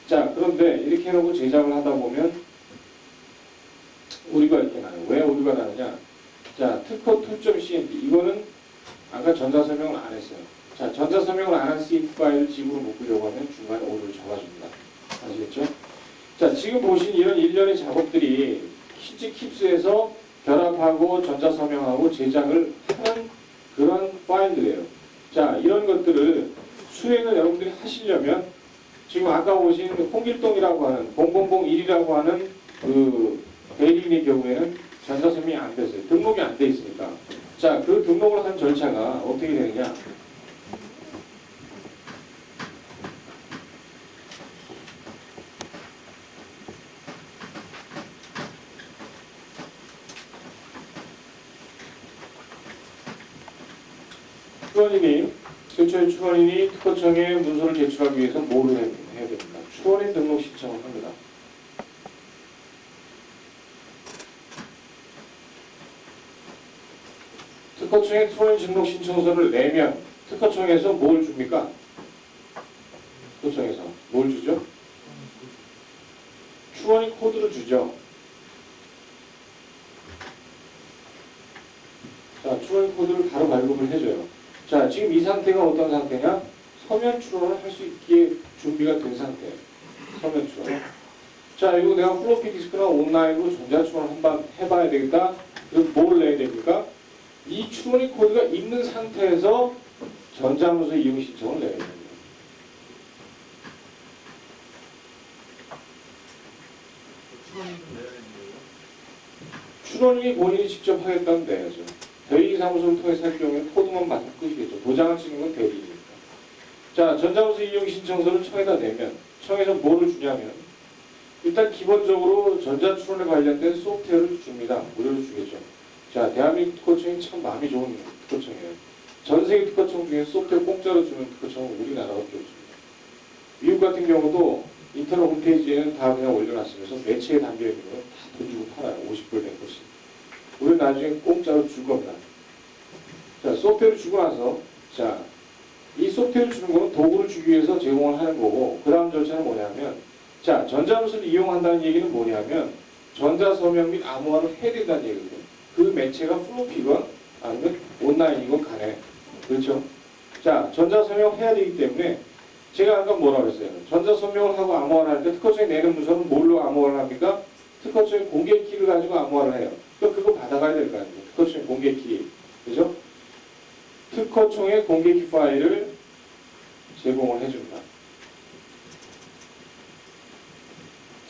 자, 그런데 이렇게 해놓고 제작을 하다 보면 오류가 이렇게 나요. 왜 오류가 나느냐? 자, 특허 2.cmp 이거는 아까 전자 설명을 안 했어요. 자, 전자 설명을 안 한 zip 파일을 zip으로 묶으려고 하면 중간에 오류를 적어줍니다. 아시겠죠? 자, 지금 보신 이런 일련의 작업들이 키즈 킵스에서 결합하고 전자 서명하고 제작을 하는 그런 파일들이에요. 자, 이런 것들을 수행을 여러분들이 하시려면 지금 아까 보신 홍길동이라고 하는 0001이라고 하는 그 대리인의 경우에는 전자 서명이 안 됐어요. 등록이 안 돼 있으니까. 자, 그 등록을 한 절차가 어떻게 되느냐? 출원인이 최초의 출원인이 특허청에 문서를 제출하기 위해서 뭐를 해야 됩니까? 출원인 등록 신청을 합니다. 특허청에 출원인 등록 신청서를 내면 특허청에서 뭘 줍니까? 특허청에서 뭘 주죠? 출원인 코드를 주죠. 자, 출원인 코드를 바로 발급을 해줘요. 자, 지금 이 상태가 어떤 상태냐? 서면 출원을 할 수 있게 준비가 된 상태예요. 서면 출원. 자, 이거 내가 플로피 디스크나 온라인으로 전자 출원 한번 해봐야 되겠다. 그럼 뭘 내야 됩니까? 이 출원인 코드가 있는 상태에서 전자문서 이용 신청을 내야 됩니다. 출원인이 본인이 직접 하겠다면 내야죠. 대리사무소를 통해서 할 경우에는 코드만 받으면 끝이겠죠. 도장을 찍는 건 대리니까. 자, 전자문서 이용 신청서를 청에다 내면 청에서 뭐를 주냐면 일단 기본적으로 전자출원에 관련된 소프트웨어를 줍니다. 무료로 주겠죠. 자, 대한민국 특허청이 참 마음이 좋은 특허청이에요. 전 세계 특허청 중에 소프트웨어 공짜로 주는 특허청은 우리나라밖에 없습니다. 미국 같은 경우도 인터넷 홈페이지에는 다 그냥 올려놨으면서 매체에 담겨있는 건 다 돈 주고 팔아요. 50불 100불씩. 우리는 나중에 공짜로 줄 겁니다. 자, 소프트웨어를 주고 나서, 자, 이 소프트웨어를 주는 거는 도구를 주기 위해서 제공을 하는 거고, 그 다음 절차는 뭐냐면, 자, 전자문서를 이용한다는 얘기는 뭐냐면, 전자서명 및 암호화를 해야 된다는 얘기거든요. 그 매체가 플로피건 아니면 온라인이건 간에. 그렇죠? 자, 전자서명 해야 되기 때문에, 제가 아까 뭐라고 했어요? 전자서명을 하고 암호화를 할 때 특허청이 내는 문서는 뭘로 암호화를 합니까? 특허청의 공개 키를 가지고 암호화를 해요. 그거 받아가야 될 거 아니에요. 특허청의 공개 키. 그죠? 특허청의 공개 키 파일을 제공을 해줍니다.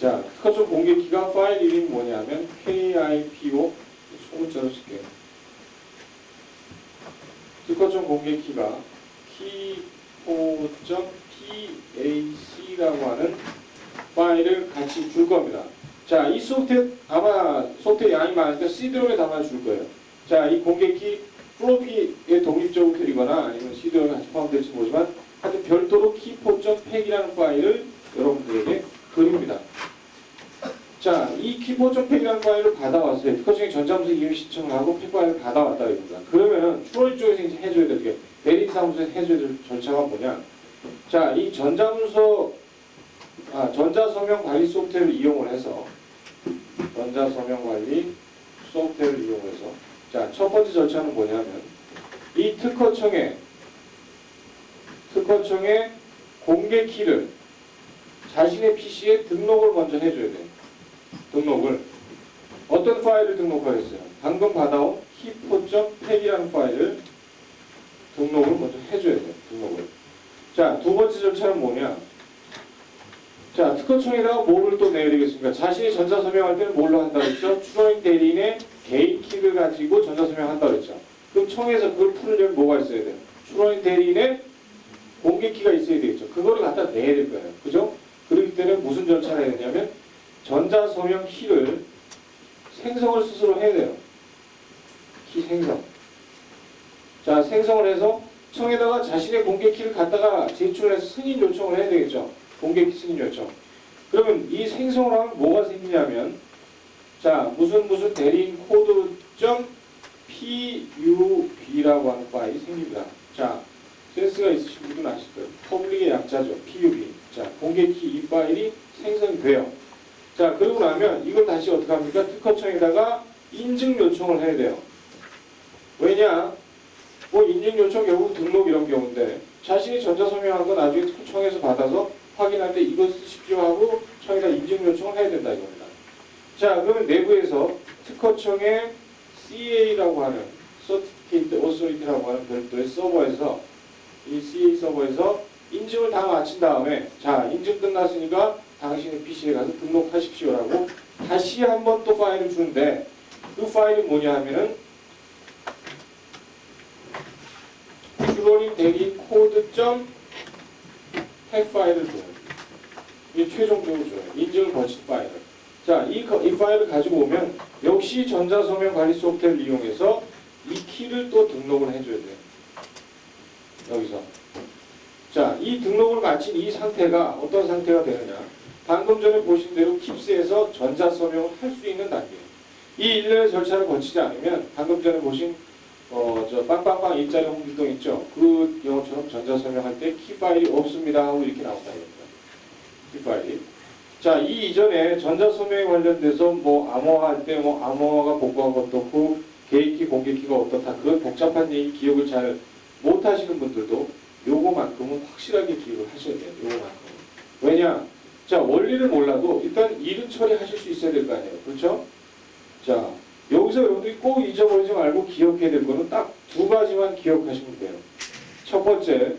자, 특허청 공개 키가 파일 이름이 뭐냐면 KIPO 소문자로 쓸게요. 특허청 공개 키가 key.pac라고 하는 파일을 같이 줄 겁니다. 자, 이 소프트웨어 아마 소프트웨어 양이 많으니까 CD롬에 담아줄 거예요. 자, 이 공개키 플로피에 독립적으로 드리거나 아니면 CD롬에 같이 포함될지 모르지만 하여튼 별도로 key.pac이라는 파일을 여러분들에게 드립니다. 자, 이 key.pac이라는 파일을 받아왔어요. 특허청에 전자문서 이용 신청을 하고 팩 파일을 받아왔다 이겁니다. 그러면 출원인 쪽에서 이제 해줘야 될 게 대리사무소에서 해줘야 될 절차가 뭐냐? 자, 이 전자서명 관리 소프트웨어를 이용을 해서 전자서명 관리 소프트웨어를 이용해서 자, 첫 번째 절차는 뭐냐면 이 특허청에 공개 키를 자신의 PC에 등록을 먼저 해줘야 돼요. 등록을 어떤 파일을 등록하겠어요? 방금 받아온 key.pac이라는 파일을 등록을 먼저 해줘야 돼요. 등록을. 자, 두 번째 절차는 뭐냐? 자, 특허청에다가 뭐를 또 내야 되겠습니까? 자신이 전자서명할 때는 뭘로 한다고 했죠? 출원인 대리인의 개인 키를 가지고 전자서명한다고 했죠. 그럼 청에서 그걸 풀으려면 뭐가 있어야 돼요? 출원인 대리인의 공개 키가 있어야 되겠죠. 그거를 갖다 내야 될 거예요. 그죠? 그렇기 때문에 무슨 절차를 해야 되냐면 전자서명 키를 생성을 스스로 해야 돼요. 키 생성. 자, 생성을 해서 청에다가 자신의 공개 키를 갖다가 제출해서 승인 요청을 해야 되겠죠. 공개 키 승인 요청. 그러면 이 생성을 하면 뭐가 생기냐면, 자, 무슨 대리인 코드 점 PUB라고 하는 파일이 생깁니다. 자, 센스가 있으신 분들은 아실 거예요. 퍼블릭의 약자죠. PUB. 자, 공개 키 이 파일이 생성이 돼요. 자, 그러고 나면 이걸 다시 어떻게 합니까? 특허청에다가 인증 요청을 해야 돼요. 왜냐? 뭐 인증 요청 경우 등록 이런 경우인데 자신이 전자서명한 거 나중에 청에서 받아서 확인할 때 이거 쓰십시오 하고 청에다 인증 요청을 해야 된다 이겁니다. 자, 그러면 내부에서 특허청의 CA라고 하는 Certificate Authority라고 하는 별도의 서버에서 이 CA 서버에서 인증을 다 마친 다음에 자, 인증 끝났으니까 당신의 PC에 가서 등록하십시오라고 다시 한번 또 파일을 주는데 그 파일이 뭐냐 하면은 주로님 대리 코드.tek 파일을 줘요. 이게 최종적으로 줘요. 인증을 거친 파일을. 자, 이 파일을 가지고 오면 역시 전자서명 관리 소프트웨어를 이용해서 이 키를 또 등록을 해줘야 돼요. 여기서. 자, 이 등록을 마친 이 상태가 어떤 상태가 되느냐. 방금 전에 보신 대로 킵스에서 전자서명을 할 수 있는 단계. 이 일련의 절차를 거치지 않으면 방금 전에 보신 저 빵빵빵 일자리 홍길동 있죠? 그 경우처럼 전자서명할 때 키 파일이 없습니다 하고 이렇게 나온다 이겁니다. 키 파일이. 자, 이 이전에 전자서명에 관련돼서 뭐 암호화할 때 뭐 암호화가 복구한 것도 없고 개인키 공개키가 어떻다 그런 복잡한 얘기 기억을 잘 못하시는 분들도 요거만큼은 확실하게 기억을 하셔야 돼요. 요거만큼은. 왜냐? 자, 원리를 몰라도 일단 이름 처리하실 수 있어야 될 거 아니에요. 그렇죠? 자, 여기서 여러분들이 꼭 잊어버리지 말고 기억해야 될 거는 딱 두 가지만 기억하시면 돼요. 첫 번째.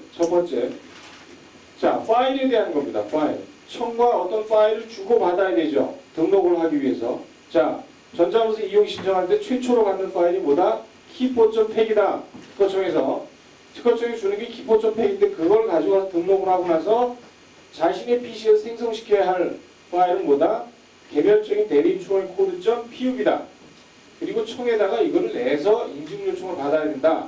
자, 파일에 대한 겁니다. 파일. 청과 어떤 파일을 주고받아야 되죠. 등록을 하기 위해서. 자, 전자문서 이용 신청할 때 최초로 받는 파일이 뭐다? 키포.팩이다. 특허청이 주는 게 키포.팩인데 그걸 가지고 와서 등록을 하고 나서 자신의 PC에서 생성시켜야 할 파일은 뭐다? 개별적인 대리인 추월 코드.pub다. 그리고 청에다가 이거를 내서 인증 요청을 받아야 된다.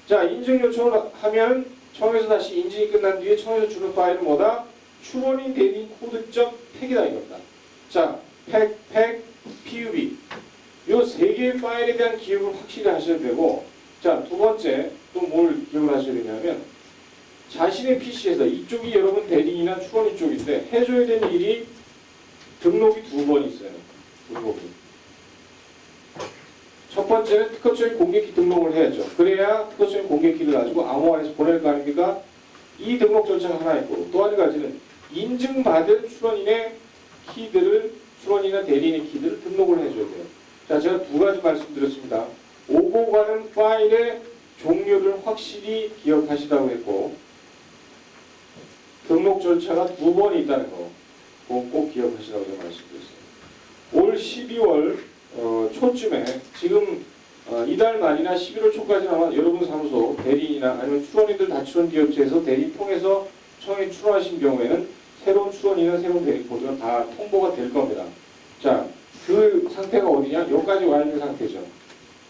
자, 인증 요청을 하면 청에서 다시 인증이 끝난 뒤에 청에서 주는 파일은 뭐다? 추원인 대리인 코드.팩이다 이겁니다. 자, 팩, pub. 요 세 개의 파일에 대한 기억을 확실히 하셔야 되고, 자, 두 번째 또 뭘 기억을 하셔야 되냐면 자신의 PC에서 이쪽이 여러분 대리인이나 추원인 쪽인데 해줘야 되는 일이 등록이 두 번 있어요. 등록이. 첫 번째는 특허청의 공개키 등록을 해야죠. 그래야 특허청의 공개키를 가지고 암호화해서 보낼 거 아닙니까? 이 등록 절차가 하나 있고 또 한 가지는 인증받은 출원인의 키들을 출원이나 대리인의 키들을 등록을 해줘야 돼요. 자, 제가 두 가지 말씀드렸습니다. 오고 가는 파일의 종류를 확실히 기억하시라고 했고 등록 절차가 두 번이 있다는 거 꼭 기억하시라고 제가 말씀드렸어요. 올 12월 초쯤에 지금 이달 말이나 11월 초까지는 아마 여러분 사무소 대리인이나 아니면 출원인들 다출원 기업체에서 대리인 통해서 청에 출원하신 경우에는 새로운 출원이나 새로운 대리인 코드가 다 통보가 될 겁니다. 자, 그 상태가 어디냐? 여기까지 와 있는 상태죠.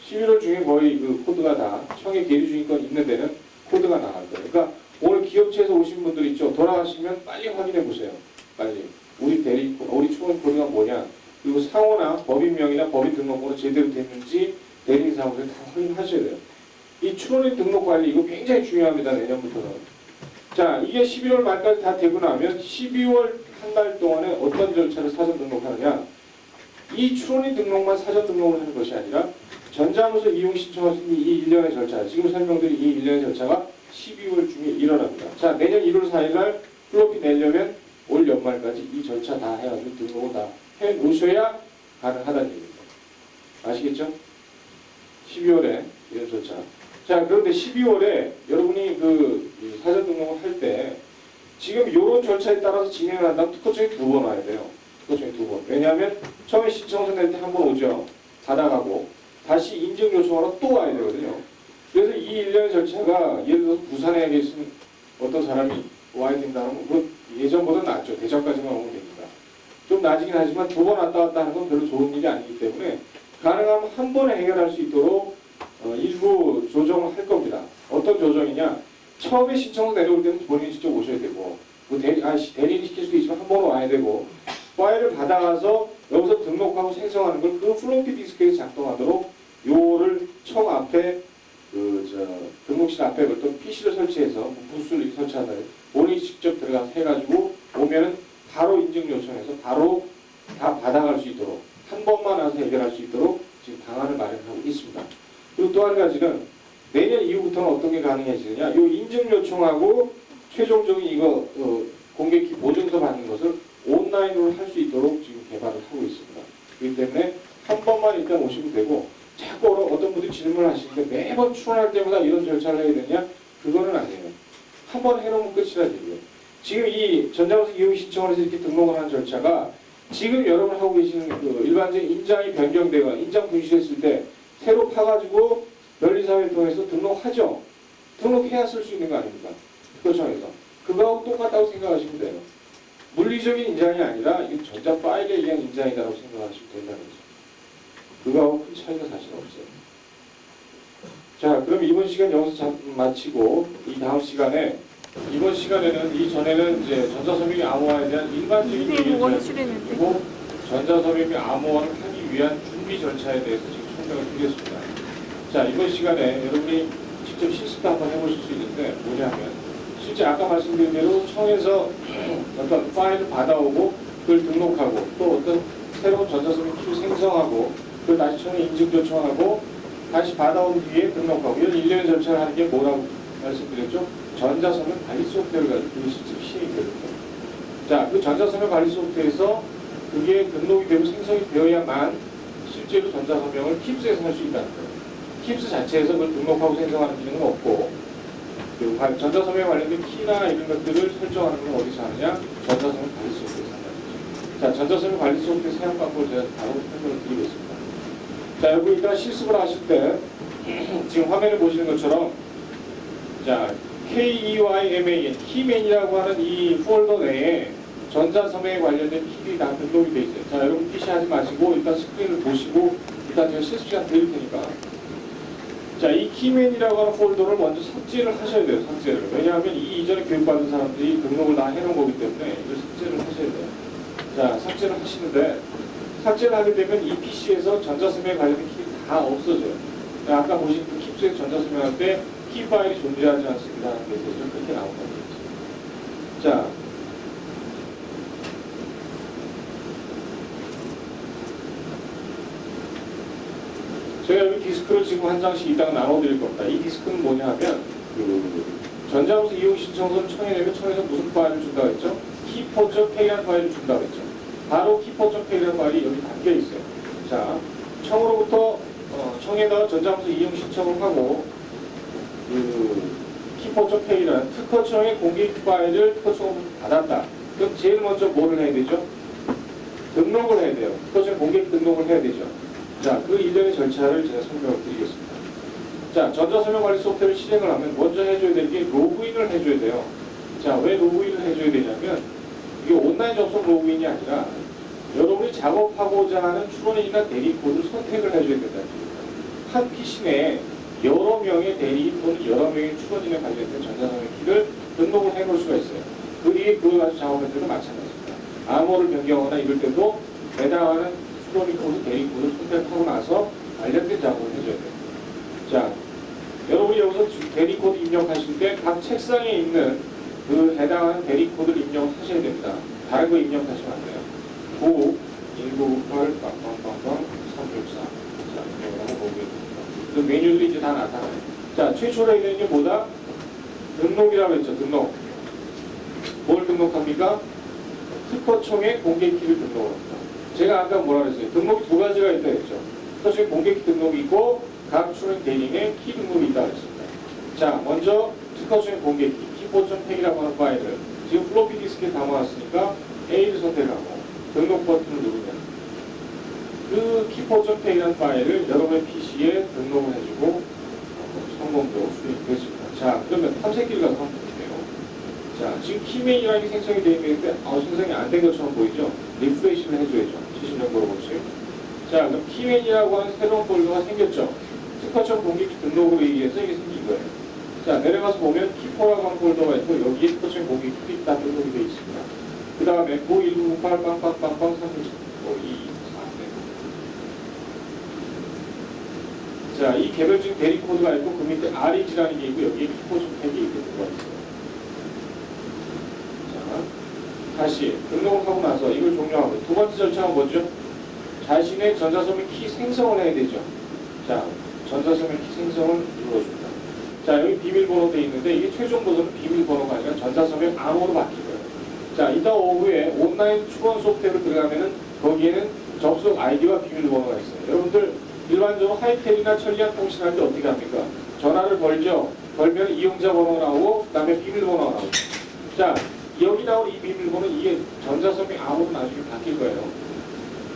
11월 중에 거의 그 코드가 다 청에 계류 중인권 있는 데는 코드가 나갈 거예요. 그러니까 오늘 기업체에서 오신 분들 있죠. 돌아가시면 빨리 확인해 보세요. 빨리. 우리 대리인, 우리 출원 코드가 뭐냐? 그리고 상호나 법인명이나 법인 등록번호 제대로 됐는지 대리인 사무소에 다 확인하셔야 돼요. 이 출원인 등록 관리 이거 굉장히 중요합니다. 내년부터는. 자, 이게 11월 말까지 다 되고 나면 12월 한 달 동안에 어떤 절차를 사전 등록하느냐? 이 출원인 등록만 사전 등록을 하는 것이 아니라 전자문서 이용 신청할 수 있는 이 일련의 절차, 지금 설명드린 이 일련의 절차가 12월 중에 일어납니다. 자, 내년 1월 4일 날 플로피 내려면 올 연말까지 이 절차 다 해가지고 등록을 다 해 놓으셔야 가능하다는 얘기입니다. 아시겠죠? 12월에 이런 절차. 자, 그런데 12월에 여러분이 그 사전 등록을 할 때 지금 이런 절차에 따라서 진행을 한다면 특허청이 두 번 와야 돼요. 특허청이 두 번. 왜냐하면 처음에 신청서 낼 때 한 번 오죠. 받아가고 다시 인증 요청하러 또 와야 되거든요. 그래서 이 일련의 절차가 예를 들어서 부산에 계신 어떤 사람이 와야 된다면 그 예전보다 낫죠. 대전까지만 오면 됩니다. 좀 나지긴 하지만 두 번 왔다 갔다 하는 건 별로 좋은 일이 아니기 때문에 가능하면 한 번에 해결할 수 있도록 일부 조정을 할 겁니다. 어떤 조정이냐? 처음에 신청서 내려올 때는 본인이 직접 오셔야 되고, 뭐 대리인이 시킬 수도 있지만 한 번 와야 되고, 파일을 받아가서 여기서 등록하고 생성하는 걸 그 플로피 디스크에서 작동하도록 요를 청 앞에 등록실 앞에 어떤 PC를 설치해서 부스를 설치하는 본인이 직접 들어가서 해가지고 오면은 바로 인증 요청해서 바로 다 받아갈 수 있도록 한 번만 와서 해결할 수 있도록 지금 방안을 마련하고 있습니다. 그리고 또 한 가지는 내년 이후부터는 어떤 게 가능해지느냐? 이 인증 요청하고 최종적인 이거 공개키 보증서 받는 것을 온라인으로 할 수 있도록 지금 개발을 하고 있습니다. 그렇기 때문에 한 번만 일단 오시면 되고 자꾸 어떤 분들이 질문을 하시는데 매번 출원할 때마다 이런 절차를 해야 되냐? 그거는 아니에요. 한 번 해놓으면 끝이라 얘기예요. 지금 이 전자부석 이용 신청을 해서 이렇게 등록을 하는 절차가 지금 여러분 하고 계시는 그 일반적인 인장이 변경되거나 인장 분실했을 때 새로 파가지고 변리사회를 통해서 등록하죠. 등록해야 쓸 수 있는 거 아닙니까? 특허청에서. 그거하고 똑같다고 생각하시면 돼요. 물리적인 인장이 아니라 이 전자 파일에 의한 인장이라고 생각하시면 된다는 거죠. 그거하고 큰 차이가 사실 없어요. 자, 그럼 이번 시간 여기서 마치고 이 다음 시간에 이번 시간에는 이전에는 이제 전자섬유기 암호화에 대한 일반적인 얘기를 드리고 전자섬유기 암호화를 하기 위한 준비 절차에 대해서 지금 설명을 드리겠습니다. 자, 이번 시간에 여러분이 직접 실습도 한번 해보실 수 있는데 뭐냐면 실제 아까 말씀드린 대로 청에서 어떤 파일을 받아오고 그걸 등록하고 또 어떤 새로운 전자섬유 키를 생성하고 그걸 다시 청에 인증 요청하고 다시 받아온 뒤에 등록하고 이런 일련의 절차를 하는 게 뭐라고 말씀드렸죠? 전자섬유 관리 소프트웨어를 가지고 그게 실제 시행이 되거든요. 자, 그 전자섬유 관리 소프트웨어에서 그게 등록이 되고 생성이 되어야만 실제로 전자섬유를 킵스에서 할 수 있다는 거예요. 킵스 자체에서 그걸 등록하고 생성하는 기능은 없고 그 전자섬유에 관련된 키나 이런 것들을 설정하는 건 어디서 하느냐? 전자섬유 관리 소프트웨어에서 한다는 거죠. 자, 전자섬유 관리 소프트웨어 사용 방법을 제가 바로 설명을 드리겠습니다. 자, 여러분 일단 실습을 하실 때 지금 화면을 보시는 것처럼 자, KEYMAN, 키맨이라고 하는 이 폴더 내에 전자섬유에 관련된 키들이 다 등록이 되어 있어요. 자, 여러분 PC 하지 마시고 일단 스크린을 보시고 일단 제가 실습 시간 드릴 테니까 자, 이 키맨이라고 하는 폴더를 먼저 삭제를 하셔야 돼요. 삭제를. 왜냐하면 이 이전에 교육받은 사람들이 등록을 다 해놓은 거기 때문에 이걸 삭제를 하셔야 돼요. 자, 삭제를 하시는데 삭제를 하게 되면 이 PC에서 전자섬유에 관련된 키가 다 없어져요. 아까 보신 그 킵스에서 전자섬유 할 때 키 파일이 존재하지 않습니다 하는 메시지가 그렇게 나온다는 거죠. 자, 제가 여기 디스크를 지금 한 장씩 이따가 나눠드릴 겁니다. 이 디스크는 뭐냐 하면 전자부석 이용 신청서를 청에 내면 청에서 무슨 파일을 준다고 했죠? key.k라는 파일을 준다고 했죠. 바로 key.k라는 파일이 여기 담겨 있어요. 자, 청으로부터 청에다가 전자부석 이용 신청을 하고 key.k라는 특허청의 공개 파일을 특허청으로 받았다. 그럼 제일 먼저 뭐를 해야 되죠? 등록을 해야 돼요. 특허청 공개 등록을 해야 되죠. 자, 그 일련의 절차를 제가 설명을 드리겠습니다. 자, 전자섬유 관리 소프트웨어를 실행을 하면 먼저 해줘야 될 게 로그인을 해줘야 돼요. 자, 왜 로그인을 해줘야 되냐면 이게 온라인 접속 로그인이 아니라 여러분이 작업하고자 하는 출원인이나 대리 코드를 선택을 해줘야 된다는 겁니다. 한 PC 내에 여러 명의 대리인 또는 여러 명의 출원인에 관련된 전자섬유 키를 등록을 해놓을 수가 있어요. 그걸 가지고 작업할 때도 마찬가지입니다. 암호를 변경하거나 이럴 때도 해당하는 출원인 코드, 대리 코드를 선택하고 나서 관련된 작업을 해줘야 돼요. 자, 여러분이 여기서 대리 코드 입력하실 때 각 책상에 있는 그 해당하는 대리 코드를 입력하셔야 됩니다. 다른 거 입력하시면 안 돼요. 9, 1998, 빵빵빵빵, 364. 자, 이걸 한번 보겠습니다. 그 메뉴들이 이제 다 나타나요. 자, 최초로 해야 되는 게 뭐다? 등록이라고 했죠, 등록. 뭘 등록합니까? 특허청의 공개키를 등록합니다. 제가 아까 뭐라 그랬어요? 등록이 두 가지가 있다 했죠. 특허청의 공개키 등록이 있고, 각 출원 대리인의 키 등록이 있다고 했습니다. 자, 먼저 특허청의 공개키, key.k라고 하는 파일을 지금 플로피 디스크에 담아왔으니까 A를 선택하고 등록 버튼을 누르면 그 key.k라는 파일을 여러분의 PC에 등록을 해주고 성공적으로 수립됐습니다. 자, 그러면 탐색기를 가서 한번 볼게요. 자, 지금 키메인이라는 게 생성이 되어 있는데 생성이 안 된 것처럼 보이죠? 리프레시를 해줘야죠. 70년도로 보시면. 자, 그럼 키메인이라고 하는 새로운 폴더가 생겼죠. 특허청 공개키 등록으로 의해서 이게 생긴 거예요. 자, 내려가서 보면 키포라고 하는 폴더가 있고 여기에 특허청 공개키 픽 다 등록이 되어 있습니다. 그 다음에 91998 빵빵빵빵 367 2 4 자, 이 개별적인 대리 코드가 있고 그 밑에 REG라는 게 있고 여기에 키포 좀 택이 있는 거가 있어요. 다시 등록을 하고 나서 이걸 종료하고 두 번째 절차가 뭐죠? 자신의 전자서명 키 생성을 해야 되죠. 자, 전자서명 키 생성을 눌러줍니다. 자, 여기 비밀번호 되어 있는데 이게 최종 버전은 비밀번호가 아니라 전자서명 암호로 바뀐 거예요. 자, 이따 오후에 온라인 추원 소프트웨어로 들어가면은 거기에는 접속 아이디와 비밀번호가 있어요. 여러분들 일반적으로 하이텔이나 천리안 통신할 때 어떻게 합니까? 전화를 걸죠. 걸면 이용자 번호가 나오고 그 다음에 비밀번호가 나오죠. 자, 여기 나온 이 비밀번호는 이게 전자서명 암호로 나중에 바뀔 거예요.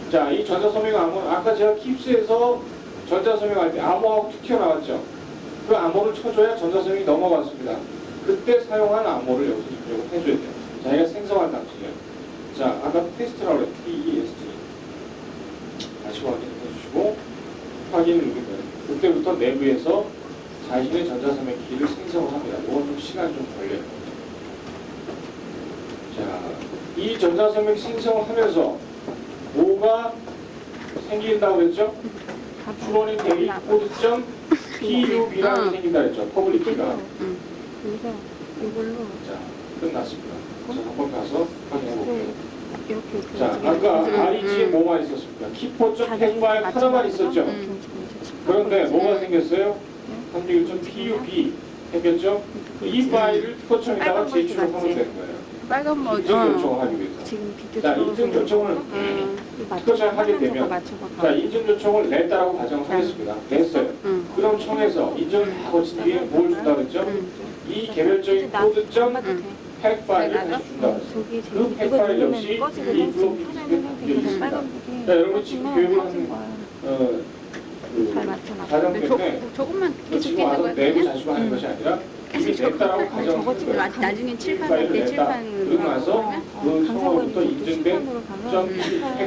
자, 이 전자서명 암호는 아까 제가 킵스에서 전자서명 할 때 암호하고 툭 튀어나왔죠. 그 암호를 쳐줘야 전자서명이 넘어갔습니다. 그때 사용한 암호를 여기서 입력을 해줘야 돼요. 자기가 생성한 당시에. 자, 아까 테스트라고 했죠. TEST. 다시 확인해 주시고 확인을 누르면 그때부터 내부에서 자신의 전자서명 키를 생성을 합니다. 이건 좀 시간이 좀 걸려요. 자, 이 전자서명 생성을 하면서 뭐가 생긴다고 했죠? 추론인 대리 코드점 PUB라는 게 생긴다 했죠. 퍼블릭 키가. 이걸로. 자, 끝났습니다. 자, 한번 가서 확인해 볼게요. 이렇게. 자, 아까 REG에 뭐만 있었습니까? 키포점 팩파일 하나만 있었죠. 그런데 뭐가 생겼어요? 361.pub 생겼죠? 이 파일을 특허청에다가 제출을 하면 되는 거예요. 빨간 뭐 인증 요청을 하기 위해서. 지금 비디오 자, 인증 요청을 특허청에 하게 되면 자, 인증 요청을 냈다라고 가정하겠습니다. 냈어요. 그럼 청에서 인증을 다 거친 뒤에 뭘 준다 그랬죠? 이 개별적인 코드점 팩 파일을 다시 준다 그랬어요. 그 팩 파일 역시 이 블록 있습니다. 자, 여러분 지금 교육을 하는 가정 때문에 조금만 지금 와서 내부 자수가 하는 것이 아니라 이게 냈다라고 가정하는 거예요. 나중에 칠판할 때 칠판 그러고 나서 그 성으로부터 인증된 점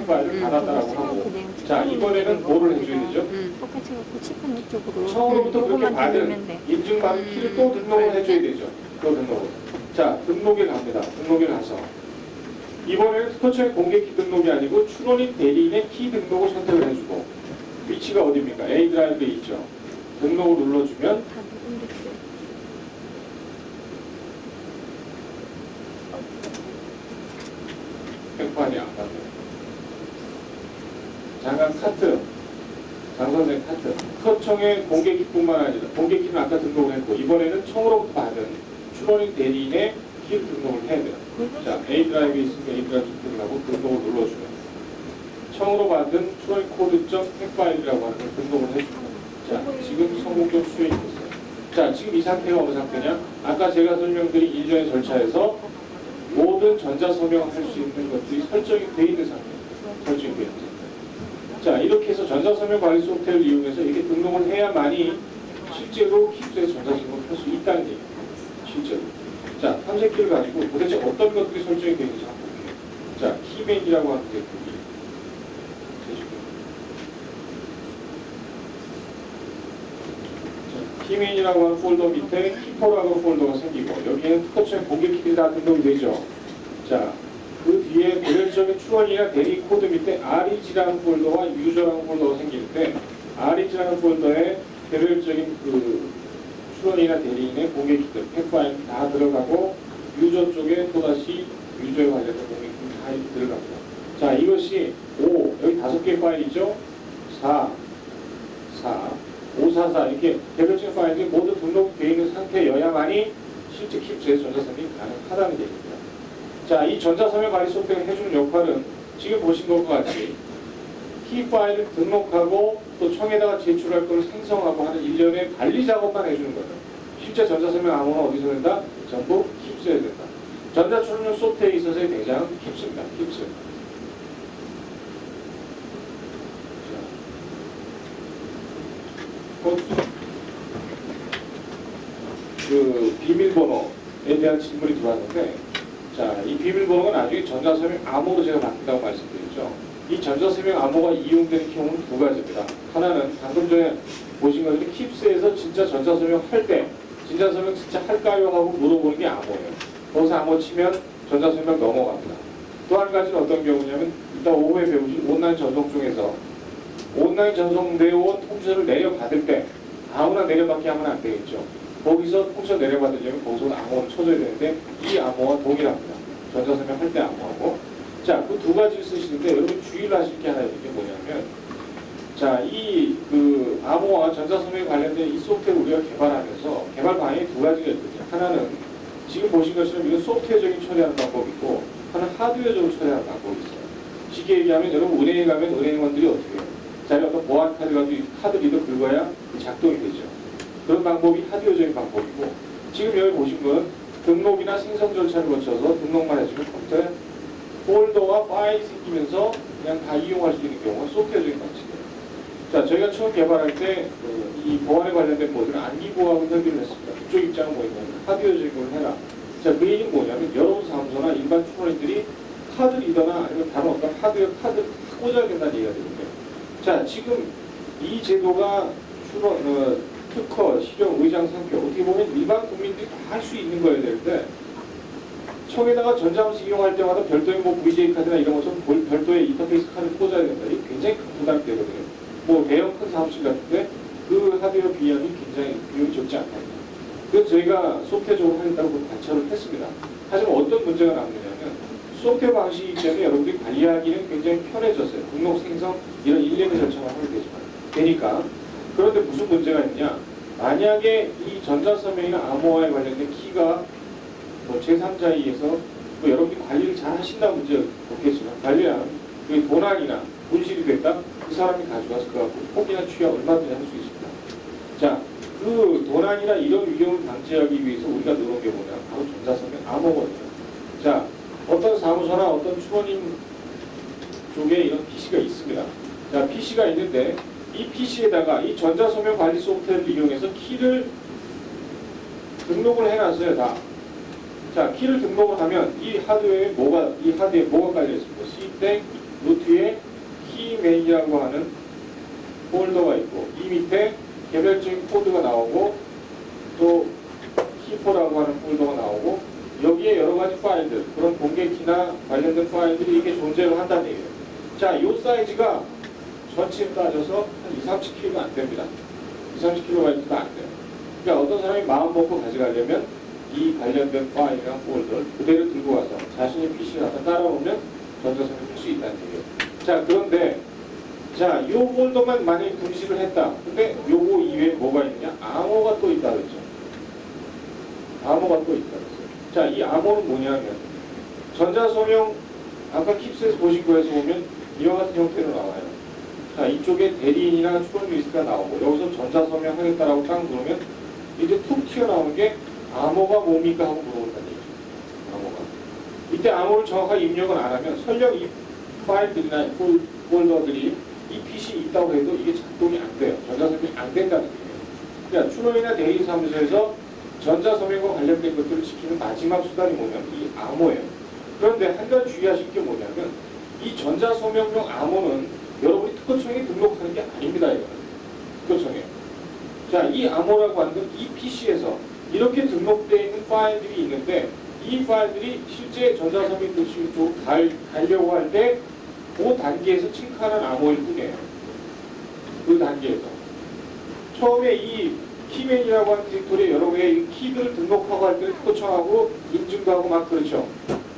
파일을 받았다라고 하고 자, 이번에는 뭐를 해줘야 되죠? 똑같이 갖고 칠판 이쪽으로 처음부터 그렇게 받은 인증받은 키를 또 등록을 해줘야 되죠. 그 등록을. 자, 등록에 갑니다. 등록에 가서 이번에는 특허청의 공개키 등록이 아니고 추론인 대리인의 키 등록을 선택을 해주고 위치가 어디입니까? A 드라이브에 있죠. 등록을 눌러주면 팩판이 안 받네요. 잠깐 카트, 장선생 카트. 특허청의 공개키뿐만 아니라 공개키는 아까 등록을 했고 이번에는 청으로부터 받은 추론인 대리인의 키를 등록을 해야 돼요. 자, A 드라이브에 있으니까 A 드라이브 등록하고 등록을 눌러주면 청으로 받은 추론 코드점 팩파일이라고 하는 걸 등록을 해줍니다. 자, 지금 성공적 수행이 됐어요. 자, 지금 이 상태가 어느 상태냐? 아까 제가 설명드린 일련의 절차에서 모든 전자서명을 할 수 있는 것들이 설정이 되어 있는 상태입니다. 설정이 되어 있는 상태. 자, 이렇게 해서 전자서명 관리 소프트웨어를 이용해서 이렇게 등록을 해야만이 실제로 킵스에서 전자서명을 할 수 있다는 얘기예요. 실제로. 자, 탐색기를 가지고 도대체 어떤 것들이 설정이 되어 있는지 한번 볼게요. 자, 키맨이라고 하는 게 여기. 키맨이라고 하는 폴더 밑에 키포라고 하는 폴더가 생기고 여기에는 특허청의 공개키들이 다 등록이 되죠. 자, 그 뒤에 개별적인 추원이나 대리 코드 밑에 REG라는 폴더와 유저라는 폴더가 생기는데 REG라는 폴더에 개별적인 그 추론이나 대리인의 공개키들, 팩파일 다 들어가고 유저 쪽에 또다시 유저에 관련된 공개키들 다 들어갑니다. 자, 이것이 5, 여기 5개의 파일이죠. 4, 544 이렇게 개별적인 파일들이 모두 등록되어 있는 상태여야만이 실제 킵스의 전자서명이 가능하다는 얘기입니다. 자, 이 전자서명 관리 소프트웨어가 해주는 역할은 지금 보신 것과 같이 키 파일을 등록하고 또 청에다가 제출할 것을 생성하고 하는 일련의 관리 작업만 해주는 거예요. 실제 전자서명 암호는 어디서 된다? 전부 킵스에 된다. 전자출력 소프트웨어에 있어서의 대장은 킵스입니다. 킵스. 그 비밀번호 대한 질문이 들어왔는데, 자, 이 비밀번호가 나중에 전자서명 암호로 제가 바뀐다고 말씀드렸죠. 이 전자서명 암호가 이용되는 경우는 두 가지입니다. 하나는 방금 전에 보신 것처럼 킵스에서 진짜 전자서명 할 때, 전자서명 진짜 할까요? 하고 물어보는 게 암호예요. 거기서 암호 치면 전자서명 넘어갑니다. 또 한 가지는 어떤 경우냐면, 이따 오후에 배우실 온라인 전송 중에서 온라인 전송되어 통지서를 내려받을 때 아무나 내려받게 하면 안 되겠죠. 거기서 통지서 내려받으려면 거기서 암호를 쳐줘야 되는데 이 암호와 동일합니다. 전자서명 할 때 암호하고. 자, 그 두 가지를 쓰시는데 여러분 주의를 하실 게 하나 있는 게 뭐냐면, 자, 이 그 암호와 전자서명에 관련된 이 소프트웨어를 우리가 개발하면서 개발 방향이 두 가지가 있거든요. 하나는 지금 보신 것처럼 이건 소프트웨어적인 처리하는 방법이 있고, 하나는 하드웨어적으로 처리하는 방법이 있어요. 쉽게 얘기하면 여러분 은행에 가면 은행원들이 어떻게 해요? 자기 어떤 보안 카드 리더 긁어야 작동이 되죠. 그런 방법이 하드웨어적인 방법이고, 지금 여기 보신 건 등록이나 생성 절차를 거쳐서 등록만 해주면 컴퓨터에 폴더와 파일이 생기면서 그냥 다 이용할 수 있는 경우가 소프트웨어적인 방식이에요. 자, 저희가 처음 개발할 때 이 보안에 관련된 모드는 안기보하고 협의를 했습니다. 그쪽 입장은 뭐냐면 하드웨어적인 걸 해라. 자, 그 얘기는 뭐냐면 여러분 사무소나 일반 출근인들이 카드 리더나 아니면 다른 어떤 하드웨어 카드를 꽂아야 된다는 얘기가 되는데, 자, 지금 이 제도가 특허, 실용, 의장, 상표 어떻게 보면 일반 국민들이 다 할 수 있는 거여야 되는데, 청에다가 전자함수 이용할 때마다 별도의 뭐 VJ 카드나 이런 것처럼 별도의 인터페이스 카드를 꽂아야 된다. 이게 굉장히 큰 부담이 되거든요. 뭐 대형 큰 사무실 같은데 그 하드웨어 비용이 굉장히 비용이 적지 않다. 그래서 저희가 소프트웨어적으로 하겠다고 관철을 했습니다. 하지만 어떤 문제가 남느냐면 소프트웨어 방식이기 때문에 여러분들이 관리하기는 굉장히 편해졌어요. 등록, 생성 이런 일련의 절차만 하면 되니까. 그런데 무슨 문제가 있냐? 만약에 이 전자서명이나 암호화에 관련된 키가 뭐 제3자에 의해서 뭐 여러분들이 관리를 잘 하신다는 문제는 없겠지만 관리하는 그 도난이나 분실이 됐다? 그 사람이 가져가서 그 갖고 폭이나 취하 얼마든지 할 수 있습니다. 자, 그 도난이나 이런 위험을 방지하기 위해서 우리가 넣은 게 뭐냐? 바로 전자서명 암호거든요. 자, 어떤 사무소나 어떤 추원인 쪽에 이런 PC가 있습니다. 자, PC가 있는데 이 PC에다가 이 전자서명 관리 소프트웨어를 이용해서 키를 등록을 해놨어요, 다. 자, 키를 등록을 하면 이 하드웨어에 뭐가 깔려 있습니다. C 루트에 키 메인이라고 하는 폴더가 있고, 이 밑에 개별적인 코드가 나오고, 또 키포라고 하는 폴더가 나오고, 여기에 여러 가지 파일들, 그런 공개키나 관련된 파일들이 이게 존재를 한다는 얘기예요. 자, 이 사이즈가 전체에 따져서 한 20-30kg가 안 됩니다. 20-30kb가 안 돼요. 그러니까 어떤 사람이 마음 먹고 가져가려면 이 관련된 파일이나 폴더를 그대로 들고 와서 자신의 PC에 갖다 따라오면 전자서명을 할 수 있다는 얘기예요. 자, 그런데 자, 이 폴더만 만약에 금지를 했다. 근데 요거 이외에 뭐가 있냐? 암호가 또 있다 그랬죠. 암호가 또 있다 그랬어요. 자, 이 암호는 뭐냐면 전자서명 아까 킵스에서 보신 거에서 보면 이와 같은 형태로 나와요. 자, 이쪽에 대리인이나 추론 리스트가 나오고 여기서 전자서명 하겠다라고 딱 누르면 이제 툭 튀어나오는 게 암호가 뭡니까 하고 물어본다는 얘기죠. 암호가. 이때 암호를 정확하게 입력을 안 하면 설령 이 파일들이나 폴더들이 이 PC에 있다고 해도 이게 작동이 안 돼요. 전자서명이 안 된다는 얘기예요. 그러니까 추론이나 대리인 사무소에서 전자서명과 관련된 것들을 지키는 마지막 수단이 뭐냐면 이 암호예요. 그런데 한 가지 주의하실 게 뭐냐면 이 전자서명용 암호는 여러분이 특허청에 등록하는 게 아닙니다. 이거는 특허청에. 자, 이 암호라고 하는 건 이 PC에서 이렇게 등록되어 있는 파일들이 있는데 이 파일들이 실제 전자서명 쪽으로 가려고 할 때 그 단계에서 체크하는 암호일 뿐이에요. 그 단계에서. 처음에 이 키맨이라고 하는 디렉토리에 여러 개의 키들을 등록하고 할 때는 특허청하고 인증도 하고 막 그렇죠.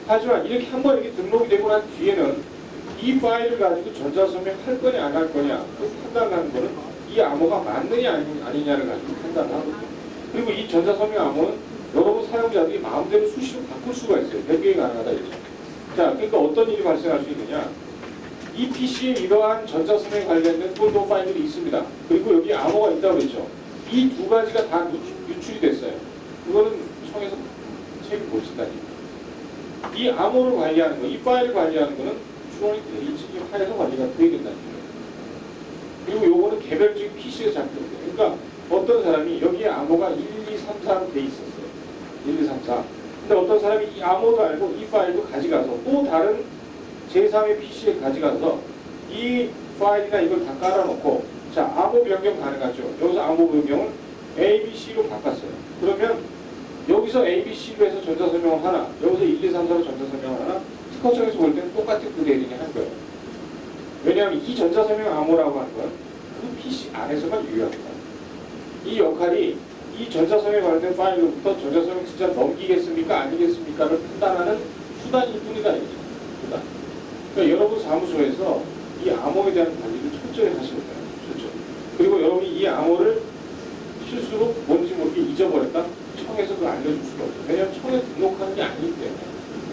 하지만 이렇게 한번 이렇게 등록이 되고 난 뒤에는 이 파일을 가지고 전자서명 할 거냐 안 할 거냐 그 판단하는 거는 이 암호가 맞느냐 아니냐를 가지고 판단하거든요. 그리고 이 전자서명 암호는 여러분 사용자들이 마음대로 수시로 바꿀 수가 있어요. 변경이 가능하다 이죠. 자, 그러니까 어떤 일이 발생할 수 있느냐? 이 PC에 이러한 전자서명에 관련된 폴더 파일들이 있습니다. 그리고 여기 암호가 있다고 그랬죠. 이 두 가지가 다 유출이 됐어요. 그거는 청에서 책임 못 진다니. 이 암호를 관리하는 거, 이 파일을 관리하는 거는 추론이 대리인측이 하에서 관리가 돼야 된다는 거예요. 그리고 요거는 개별적인 PC에 작동돼요. 그러니까 어떤 사람이 여기에 암호가 1, 2, 3, 4로 돼 있었어요. 1, 2, 3, 4. 근데 어떤 사람이 이 암호도 알고 이 파일도 가져가서 또 다른 제3의 PC에 가져가서 이 파일이나 이걸 다 깔아놓고 자, 암호 변경 가능하죠. 여기서 암호 변경을 ABC로 바꿨어요. 그러면 여기서 ABC로 해서 전자설명 하나, 여기서 1, 2, 3, 4로 전자설명 하나, 특허청에서 볼 때는 똑같은 그 대리인이 한 거예요. 왜냐하면 이 전자설명 암호라고 하는 건 그 PC 안에서만 유효합니다. 이 역할이 이 전자설명에 관련된 파일로부터 전자설명 진짜 넘기겠습니까? 아니겠습니까를 판단하는 수단일 뿐이다. 수단. 그러니까 여러분 사무소에서 이 암호에 대한 관리를 철저히 하시면 돼요. 철저히. 그리고 여러분이 이 암호를 실수로 뭔지 모르게 잊어버렸다? 청에서 그걸 알려줄 수가 없어요. 왜냐하면 청에 등록하는 게 아니기 때문에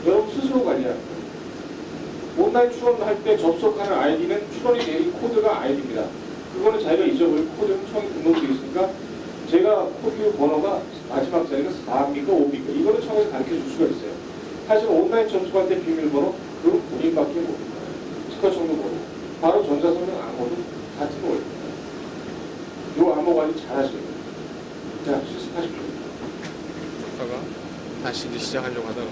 여러분 스스로 관리하는 거예요. 온라인 출원할 때 접속하는 아이디는 출원이 내린 코드가 아이디입니다. 그거는 자기가 잊어버린 코드는 청에 등록되어 있으니까 제가 코드 번호가 마지막 자리가 4입니까 5입니까 이거는 청에서 가르쳐 줄 수가 있어요. 하지만 온라인 접속할 때 비밀번호 그건 본인밖에 모릅니다. 특허청도 모르고 바로 전자설명 암호도 같은 거입니다. 이 암호 관리 잘 하셔야 돼요. 자, 실습하십시오. 다가 다시 이제 시작하려고 하다가